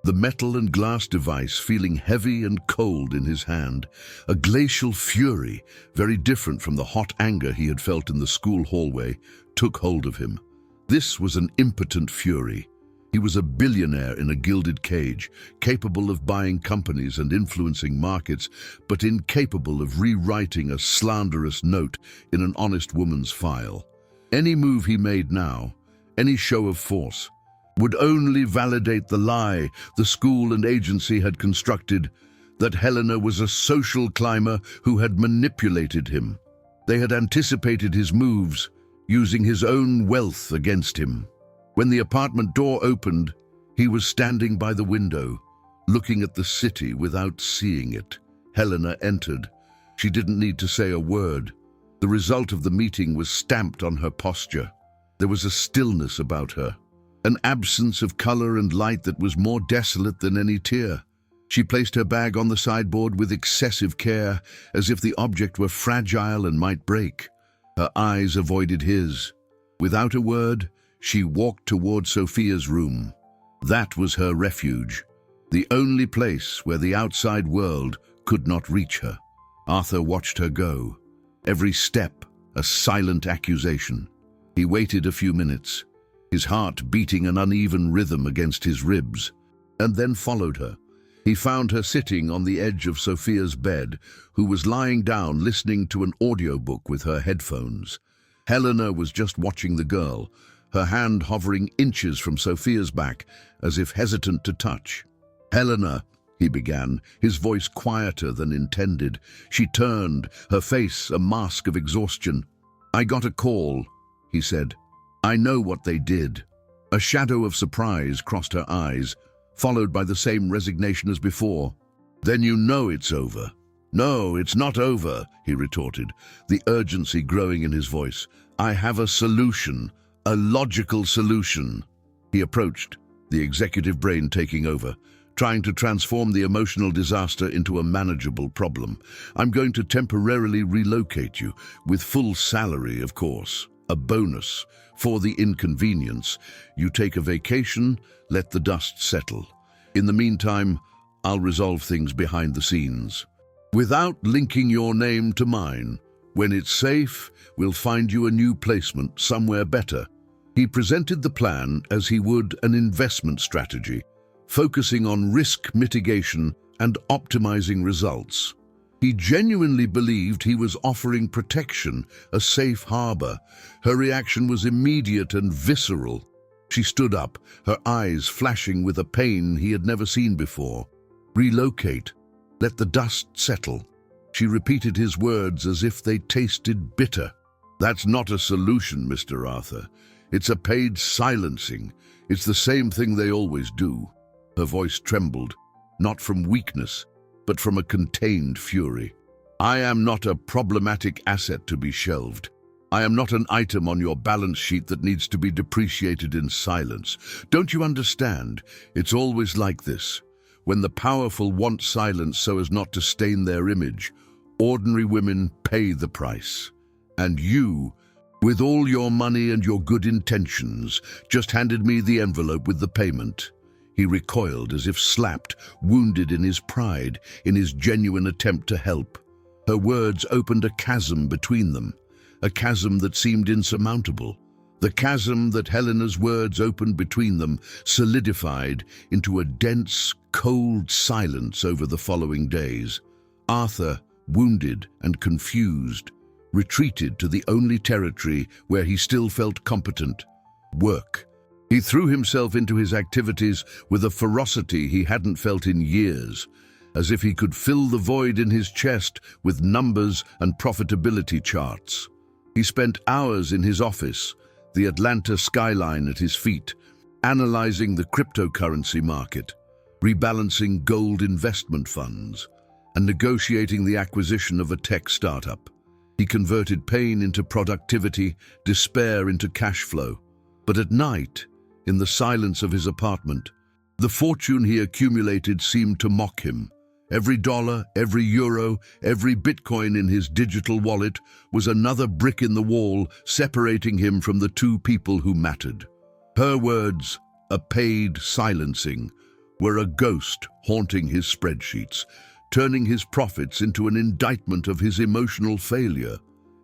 [SPEAKER 1] the metal and glass device feeling heavy and cold in his hand. A glacial fury, very different from the hot anger he had felt in the school hallway, took hold of him. This was an impotent fury. He was a billionaire in a gilded cage, capable of buying companies and influencing markets, but incapable of rewriting a slanderous note in an honest woman's file. Any move he made now, any show of force, would only validate the lie the school and agency had constructed, that Helena was a social climber who had manipulated him. They had anticipated his moves, using his own wealth against him. When the apartment door opened, he was standing by the window, looking at the city without seeing it. Helena entered. She didn't need to say a word. The result of the meeting was stamped on her posture. There was a stillness about her, an absence of color and light that was more desolate than any tear. She placed her bag on the sideboard with excessive care, as if the object were fragile and might break. Her eyes avoided his. Without a word, She walked toward Sophia's room. That was her refuge, the only place where the outside world could not reach her. Arthur watched her go, every step a silent accusation. He waited a few minutes, his heart beating an uneven rhythm against his ribs, and then followed her. He found her sitting on the edge of Sophia's bed, who was lying down listening to an audiobook with her headphones. Helena was just watching the girl, her hand hovering inches from Sophia's back, as if hesitant to touch. "Helena," he began, his voice quieter than intended. She turned, her face a mask of exhaustion. "I got a call," he said. "I know what they did." A shadow of surprise crossed her eyes, followed by the same resignation as before. "Then you know it's over." "No, it's not over," he retorted, the urgency growing in his voice. "I have a solution, a logical solution." He approached, the executive brain taking over, trying to transform the emotional disaster into a manageable problem. "I'm going to temporarily relocate you, with full salary, of course, a bonus for the inconvenience. You take a vacation, let the dust settle. In the meantime, I'll resolve things behind the scenes. Without linking your name to mine. When it's safe, we'll find you a new placement somewhere better." He presented the plan as he would an investment strategy, focusing on risk mitigation and optimizing results. He genuinely believed he was offering protection, a safe harbor. Her reaction was immediate and visceral. She stood up, her eyes flashing with a pain he had never seen before. "Relocate. Let the dust settle." She repeated his words as if they tasted bitter. "That's not a solution, Mr. Arthur. It's a paid silencing. It's the same thing they always do." Her voice trembled, not from weakness, but from a contained fury. "I am not a problematic asset to be shelved. I am not an item on your balance sheet that needs to be depreciated in silence. Don't you understand? It's always like this. When the powerful want silence so as not to stain their image, ordinary women pay the price. And you, with all your money and your good intentions, just handed me the envelope with the payment." He recoiled as if slapped, wounded in his pride, in his genuine attempt to help. Her words opened a chasm between them, a chasm that seemed insurmountable. The chasm that Helena's words opened between them solidified into a dense, cold silence over the following days. Arthur, wounded and confused, retreated to the only territory where he still felt competent: work. He threw himself into his activities with a ferocity he hadn't felt in years, as if he could fill the void in his chest with numbers and profitability charts. He spent hours in his office, the Atlanta skyline at his feet, analyzing the cryptocurrency market, rebalancing gold investment funds, and negotiating the acquisition of a tech startup. He converted pain into productivity, despair into cash flow. But at night, in the silence of his apartment, the fortune he accumulated seemed to mock him. Every dollar, every euro, every Bitcoin in his digital wallet was another brick in the wall separating him from the two people who mattered. Her words, a paid silencing, were a ghost haunting his spreadsheets, turning his profits into an indictment of his emotional failure.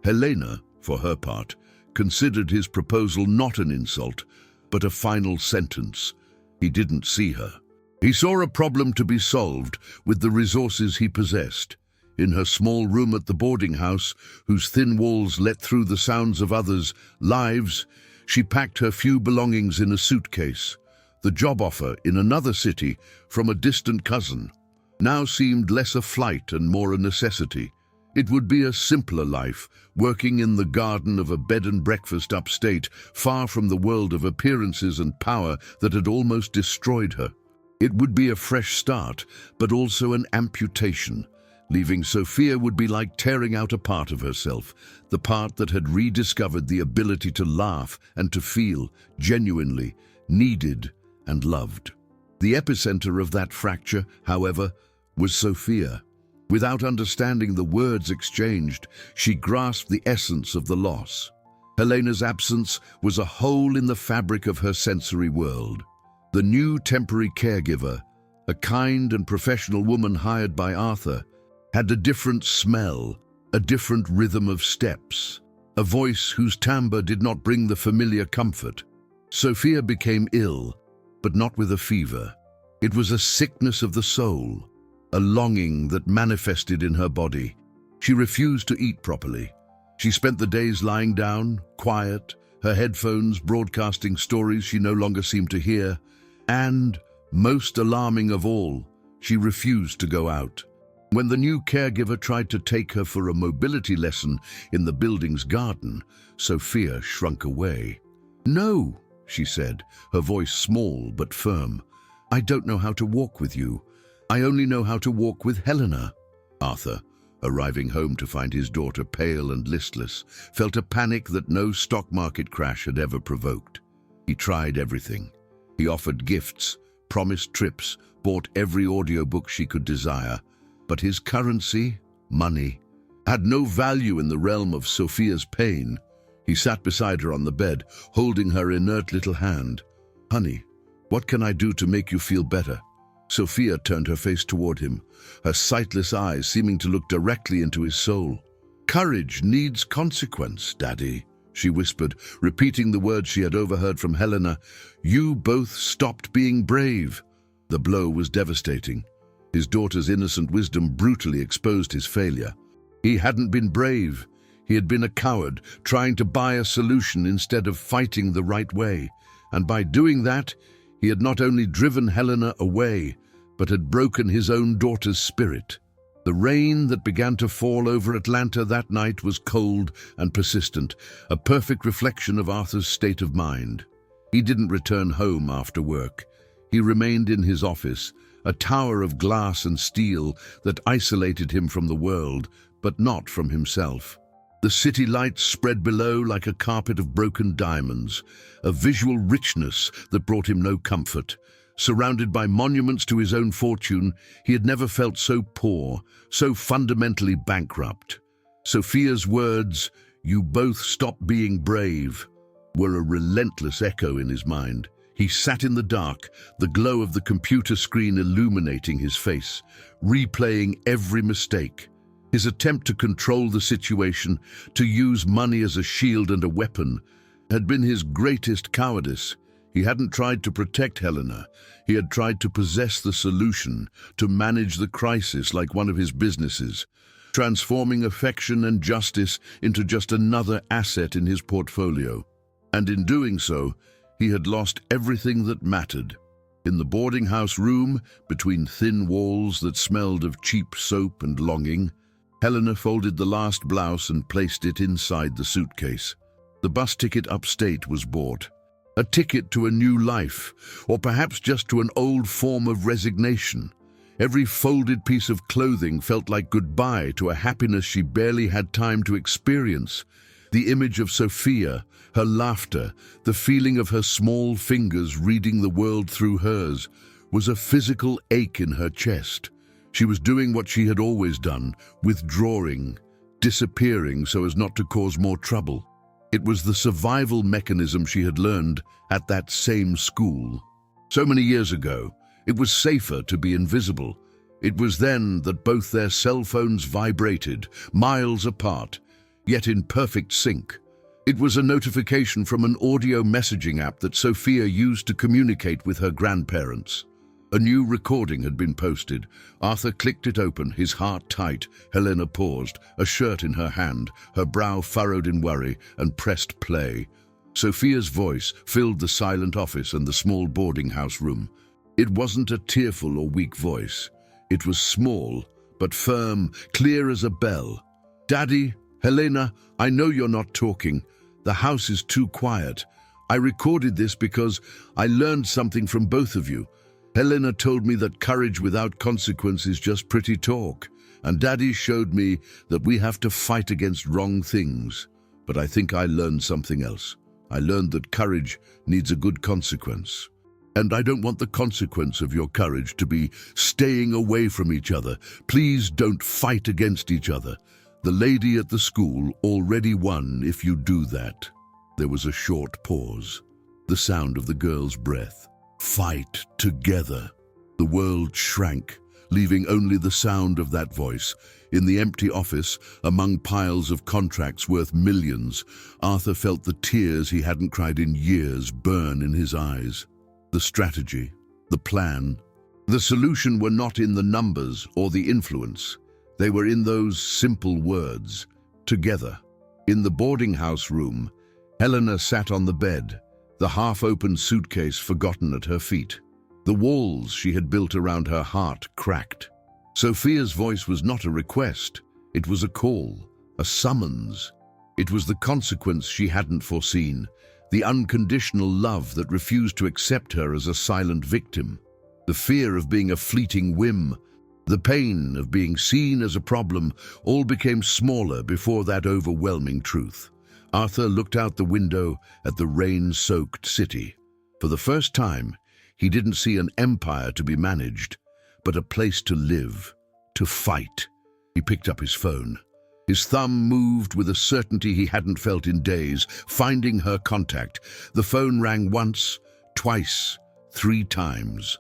[SPEAKER 1] Helena, for her part, considered his proposal not an insult, but a final sentence. He didn't see her. He saw a problem to be solved with the resources he possessed. In her small room at the boarding house, whose thin walls let through the sounds of others' lives, she packed her few belongings in a suitcase. The job offer in another city from a distant cousin now seemed less a flight and more a necessity. It would be a simpler life, working in the garden of a bed and breakfast upstate, far from the world of appearances and power that had almost destroyed her. It would be a fresh start, but also an amputation. Leaving Sophia would be like tearing out a part of herself, the part that had rediscovered the ability to laugh and to feel genuinely needed and loved. The epicenter of that fracture, however, was Sophia. Without understanding the words exchanged, she grasped the essence of the loss. Helena's absence was a hole in the fabric of her sensory world. The new temporary caregiver, a kind and professional woman hired by Arthur, had a different smell, a different rhythm of steps, a voice whose timbre did not bring the familiar comfort. Sophia became ill, but not with a fever. It was a sickness of the soul, a longing that manifested in her body. She refused to eat properly. She spent the days lying down, quiet, her headphones broadcasting stories she no longer seemed to hear, and, most alarming of all, she refused to go out. When the new caregiver tried to take her for a mobility lesson in the building's garden, Sophia shrunk away. "No," she said, her voice small but firm. "I don't know how to walk with you. I only know how to walk with Helena." Arthur, arriving home to find his daughter pale and listless, felt a panic that no stock market crash had ever provoked. He tried everything. He offered gifts, promised trips, bought every audiobook she could desire. But his currency, money, had no value in the realm of Sophia's pain. He sat beside her on the bed, holding her inert little hand. "Honey, what can I do to make you feel better?" Sophia turned her face toward him, her sightless eyes seeming to look directly into his soul. "Courage needs consequence, Daddy," she whispered, repeating the words she had overheard from Helena. "You both stopped being brave." The blow was devastating. His daughter's innocent wisdom brutally exposed his failure. He hadn't been brave. He had been a coward, trying to buy a solution instead of fighting the right way. And by doing that, he had not only driven Helena away, but had broken his own daughter's spirit. The rain that began to fall over Atlanta that night was cold and persistent, a perfect reflection of Arthur's state of mind. He didn't return home after work. He remained in his office, a tower of glass and steel that isolated him from the world, but not from himself. The city lights spread below like a carpet of broken diamonds, a visual richness that brought him no comfort. Surrounded by monuments to his own fortune, he had never felt so poor, so fundamentally bankrupt. Sophia's words, "You both stopped being brave," were a relentless echo in his mind. He sat in the dark, the glow of the computer screen illuminating his face, replaying every mistake. His attempt to control the situation, to use money as a shield and a weapon, had been his greatest cowardice. He hadn't tried to protect Helena. He had tried to possess the solution, to manage the crisis like one of his businesses, transforming affection and justice into just another asset in his portfolio. And in doing so, he had lost everything that mattered. In the boarding house room, between thin walls that smelled of cheap soap and longing, Helena folded the last blouse and placed it inside the suitcase. The bus ticket upstate was bought. A ticket to a new life, or perhaps just to an old form of resignation. Every folded piece of clothing felt like goodbye to a happiness she barely had time to experience. The image of Sophia, her laughter, the feeling of her small fingers reading the world through hers, was a physical ache in her chest. She was doing what she had always done, withdrawing, disappearing so as not to cause more trouble. It was the survival mechanism she had learned at that same school. So many years ago, it was safer to be invisible. It was then that both their cell phones vibrated, miles apart, yet in perfect sync. It was a notification from an audio messaging app that Sophia used to communicate with her grandparents. A new recording had been posted. Arthur clicked it open, his heart tight. Helena paused, a shirt in her hand, her brow furrowed in worry, and pressed play. Sophia's voice filled the silent office and the small boarding house room. It wasn't a tearful or weak voice. It was small, but firm, clear as a bell. "Daddy, Helena, I know you're not talking. The house is too quiet. I recorded this because I learned something from both of you. Helena told me that courage without consequence is just pretty talk, and Daddy showed me that we have to fight against wrong things. But I think I learned something else. I learned that courage needs a good consequence. And I don't want the consequence of your courage to be staying away from each other. Please don't fight against each other. The lady at the school already won if you do that." There was a short pause, the sound of the girl's breath. Fight together. The world shrank, leaving only the sound of that voice. In the empty office, among piles of contracts worth millions, Arthur felt the tears he hadn't cried in years burn in his eyes. The strategy, the plan, the solution were not in the numbers or the influence. They were in those simple words, together. In the boarding house room, Helena sat on the bed, the half-open suitcase forgotten at her feet. The walls she had built around her heart cracked. Sophia's voice was not a request. It was a call, a summons. It was the consequence she hadn't foreseen, the unconditional love that refused to accept her as a silent victim, the fear of being a fleeting whim, the pain of being seen as a problem, all became smaller before that overwhelming truth. Arthur looked out the window at the rain-soaked city. For the first time, he didn't see an empire to be managed, but a place to live, to fight. He picked up his phone. His thumb moved with a certainty he hadn't felt in days, finding her contact. The phone rang once, twice, 3 times.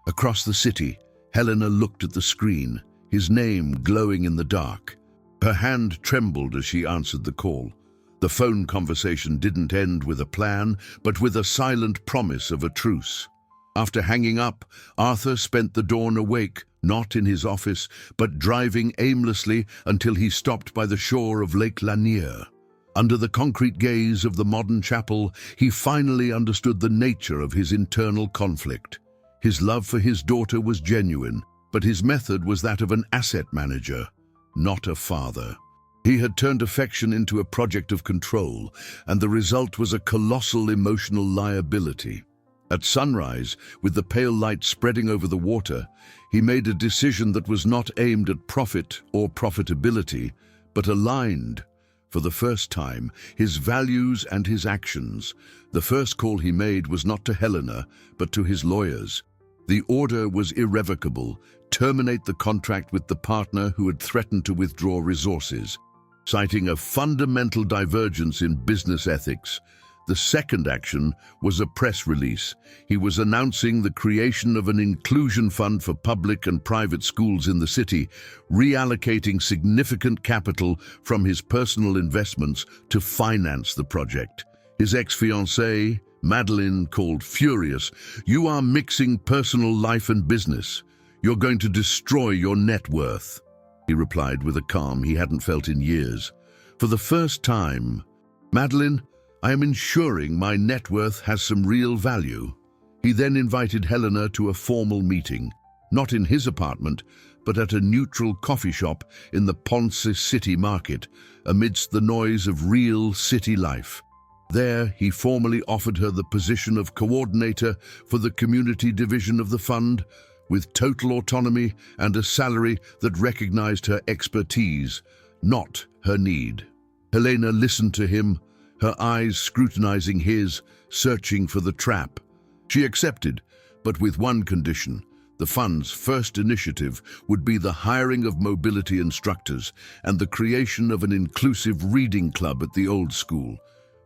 [SPEAKER 1] Across the city, Helena looked at the screen, his name glowing in the dark. Her hand trembled as she answered the call. The phone conversation didn't end with a plan, but with a silent promise of a truce. After hanging up, Arthur spent the dawn awake, not in his office, but driving aimlessly until he stopped by the shore of Lake Lanier. Under the concrete gaze of the modern chapel, he finally understood the nature of his internal conflict. His love for his daughter was genuine, but his method was that of an asset manager, not a father. He had turned affection into a project of control, and the result was a colossal emotional liability. At sunrise, with the pale light spreading over the water, he made a decision that was not aimed at profit or profitability, but aligned, for the first time, his values and his actions. The first call he made was not to Helena, but to his lawyers. The order was irrevocable: terminate the contract with the partner who had threatened to withdraw resources, citing a fundamental divergence in business ethics. The second action was a press release. He was announcing the creation of an inclusion fund for public and private schools in the city, reallocating significant capital from his personal investments to finance the project. His ex-fiancée, Madeline, called furious. "You are mixing personal life and business. You're going to destroy your net worth," he replied with a calm he hadn't felt in years. "For the first time, Madeline, I am ensuring my net worth has some real value." He then invited Helena to a formal meeting, not in his apartment, but at a neutral coffee shop in the Ponce City market, amidst the noise of real city life. There, he formally offered her the position of coordinator for the community division of the fund, with total autonomy and a salary that recognized her expertise, not her need. Helena listened to him, her eyes scrutinizing his, searching for the trap. She accepted, but with one condition: the fund's first initiative would be the hiring of mobility instructors and the creation of an inclusive reading club at the old school.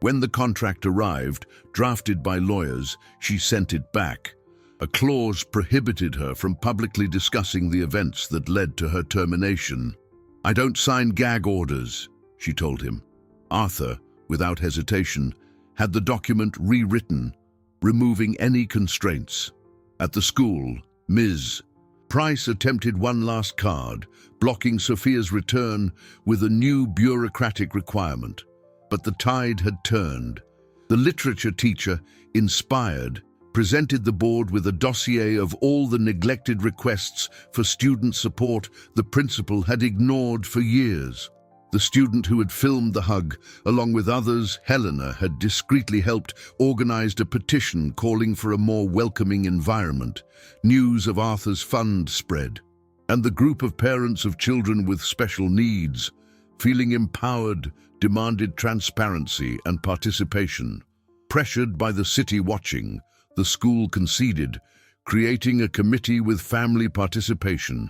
[SPEAKER 1] When the contract arrived, drafted by lawyers, she sent it back. A clause prohibited her from publicly discussing the events that led to her termination. "I don't sign gag orders," she told him. Arthur, without hesitation, had the document rewritten, removing any constraints. At the school, Ms. Price attempted one last card, blocking Sophia's return with a new bureaucratic requirement. But the tide had turned. The literature teacher, inspired, presented the board with a dossier of all the neglected requests for student support the principal had ignored for years. The student who had filmed the hug, along with others Helena had discreetly helped, organized a petition calling for a more welcoming environment. News of Arthur's fund spread, and the group of parents of children with special needs, feeling empowered, demanded transparency and participation. Pressured by the city watching, the school conceded, creating a committee with family participation.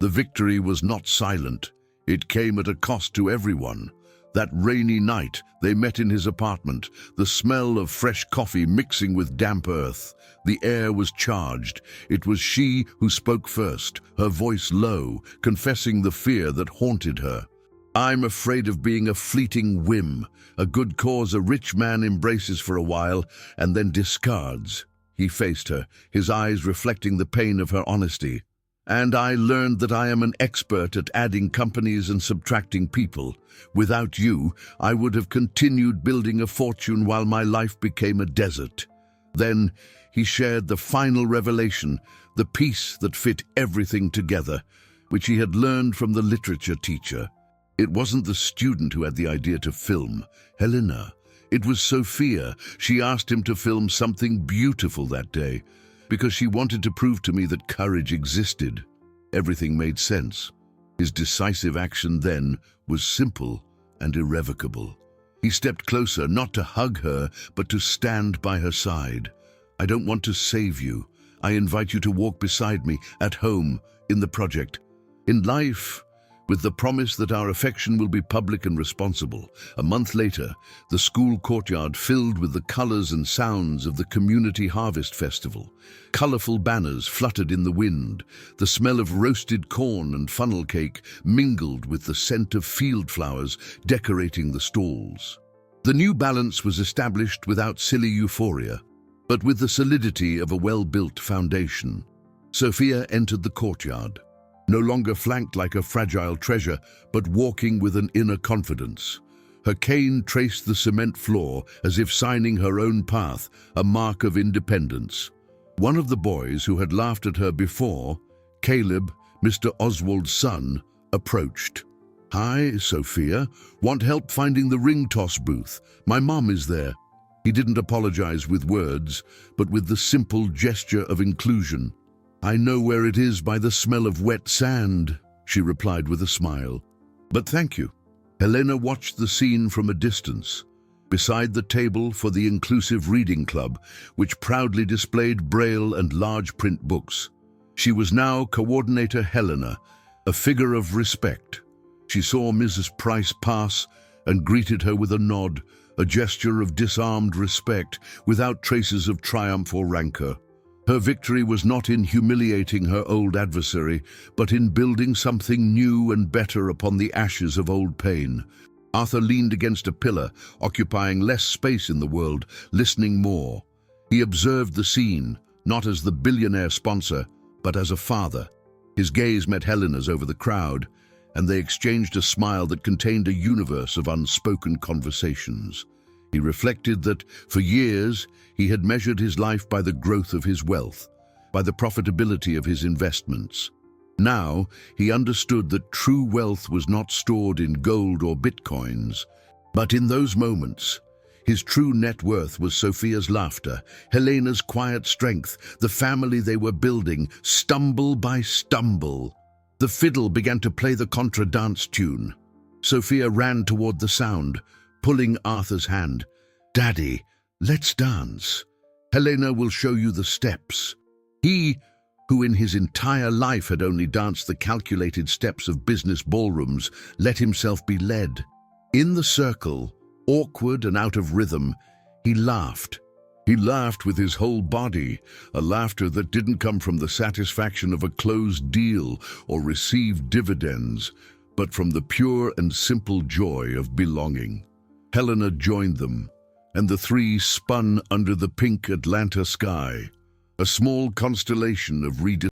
[SPEAKER 1] The victory was not silent. It came at a cost to everyone. That rainy night, they met in his apartment, the smell of fresh coffee mixing with damp earth. The air was charged. It was she who spoke first, her voice low, confessing the fear that haunted her. "I'm afraid of being a fleeting whim, a good cause a rich man embraces for a while and then discards." He faced her, his eyes reflecting the pain of her honesty. "And I learned that I am an expert at adding companies and subtracting people. Without you, I would have continued building a fortune while my life became a desert." Then he shared the final revelation, the piece that fit everything together, which he had learned from the literature teacher. It wasn't the student who had the idea to film, Helena. It was Sophia. She asked him to film something beautiful that day, because she wanted to prove to me that courage existed. Everything made sense. His decisive action then was simple and irrevocable. He stepped closer, not to hug her, but to stand by her side. "I don't want to save you. I invite you to walk beside me, at home, in the project, in life, with the promise that our affection will be public and responsible." A month later, the school courtyard filled with the colors and sounds of the community harvest festival. Colorful banners fluttered in the wind. The smell of roasted corn and funnel cake mingled with the scent of field flowers decorating the stalls. The new balance was established without silly euphoria, but with the solidity of a well-built foundation. Sophia entered the courtyard, no longer flanked like a fragile treasure, but walking with an inner confidence. Her cane traced the cement floor as if signing her own path, a mark of independence. One of the boys who had laughed at her before, Caleb, Mr. Oswald's son, approached. "Hi, Sophia. Want help finding the ring toss booth? My mom is there." He didn't apologize with words, but with the simple gesture of inclusion. "I know where it is by the smell of wet sand," she replied with a smile. "But thank you." Helena watched the scene from a distance, beside the table for the inclusive reading club, which proudly displayed braille and large print books. She was now Coordinator Helena, a figure of respect. She saw Mrs. Price pass and greeted her with a nod, a gesture of disarmed respect without traces of triumph or rancor. Her victory was not in humiliating her old adversary, but in building something new and better upon the ashes of old pain. Arthur leaned against a pillar, occupying less space in the world, listening more. He observed the scene, not as the billionaire sponsor, but as a father. His gaze met Helena's over the crowd, and they exchanged a smile that contained a universe of unspoken conversations. He reflected that, for years, he had measured his life by the growth of his wealth, by the profitability of his investments. Now, he understood that true wealth was not stored in gold or bitcoins, but in those moments. His true net worth was Sophia's laughter, Helena's quiet strength, the family they were building, stumble by stumble. The fiddle began to play the contra dance tune. Sophia ran toward the sound, pulling Arthur's hand. "Daddy, let's dance. Helena will show you the steps." He, who in his entire life had only danced the calculated steps of business ballrooms, let himself be led. In the circle, awkward and out of rhythm, he laughed. He laughed with his whole body, a laughter that didn't come from the satisfaction of a closed deal or received dividends, but from the pure and simple joy of belonging. Helena joined them, and the three spun under the pink Atlanta sky, a small constellation of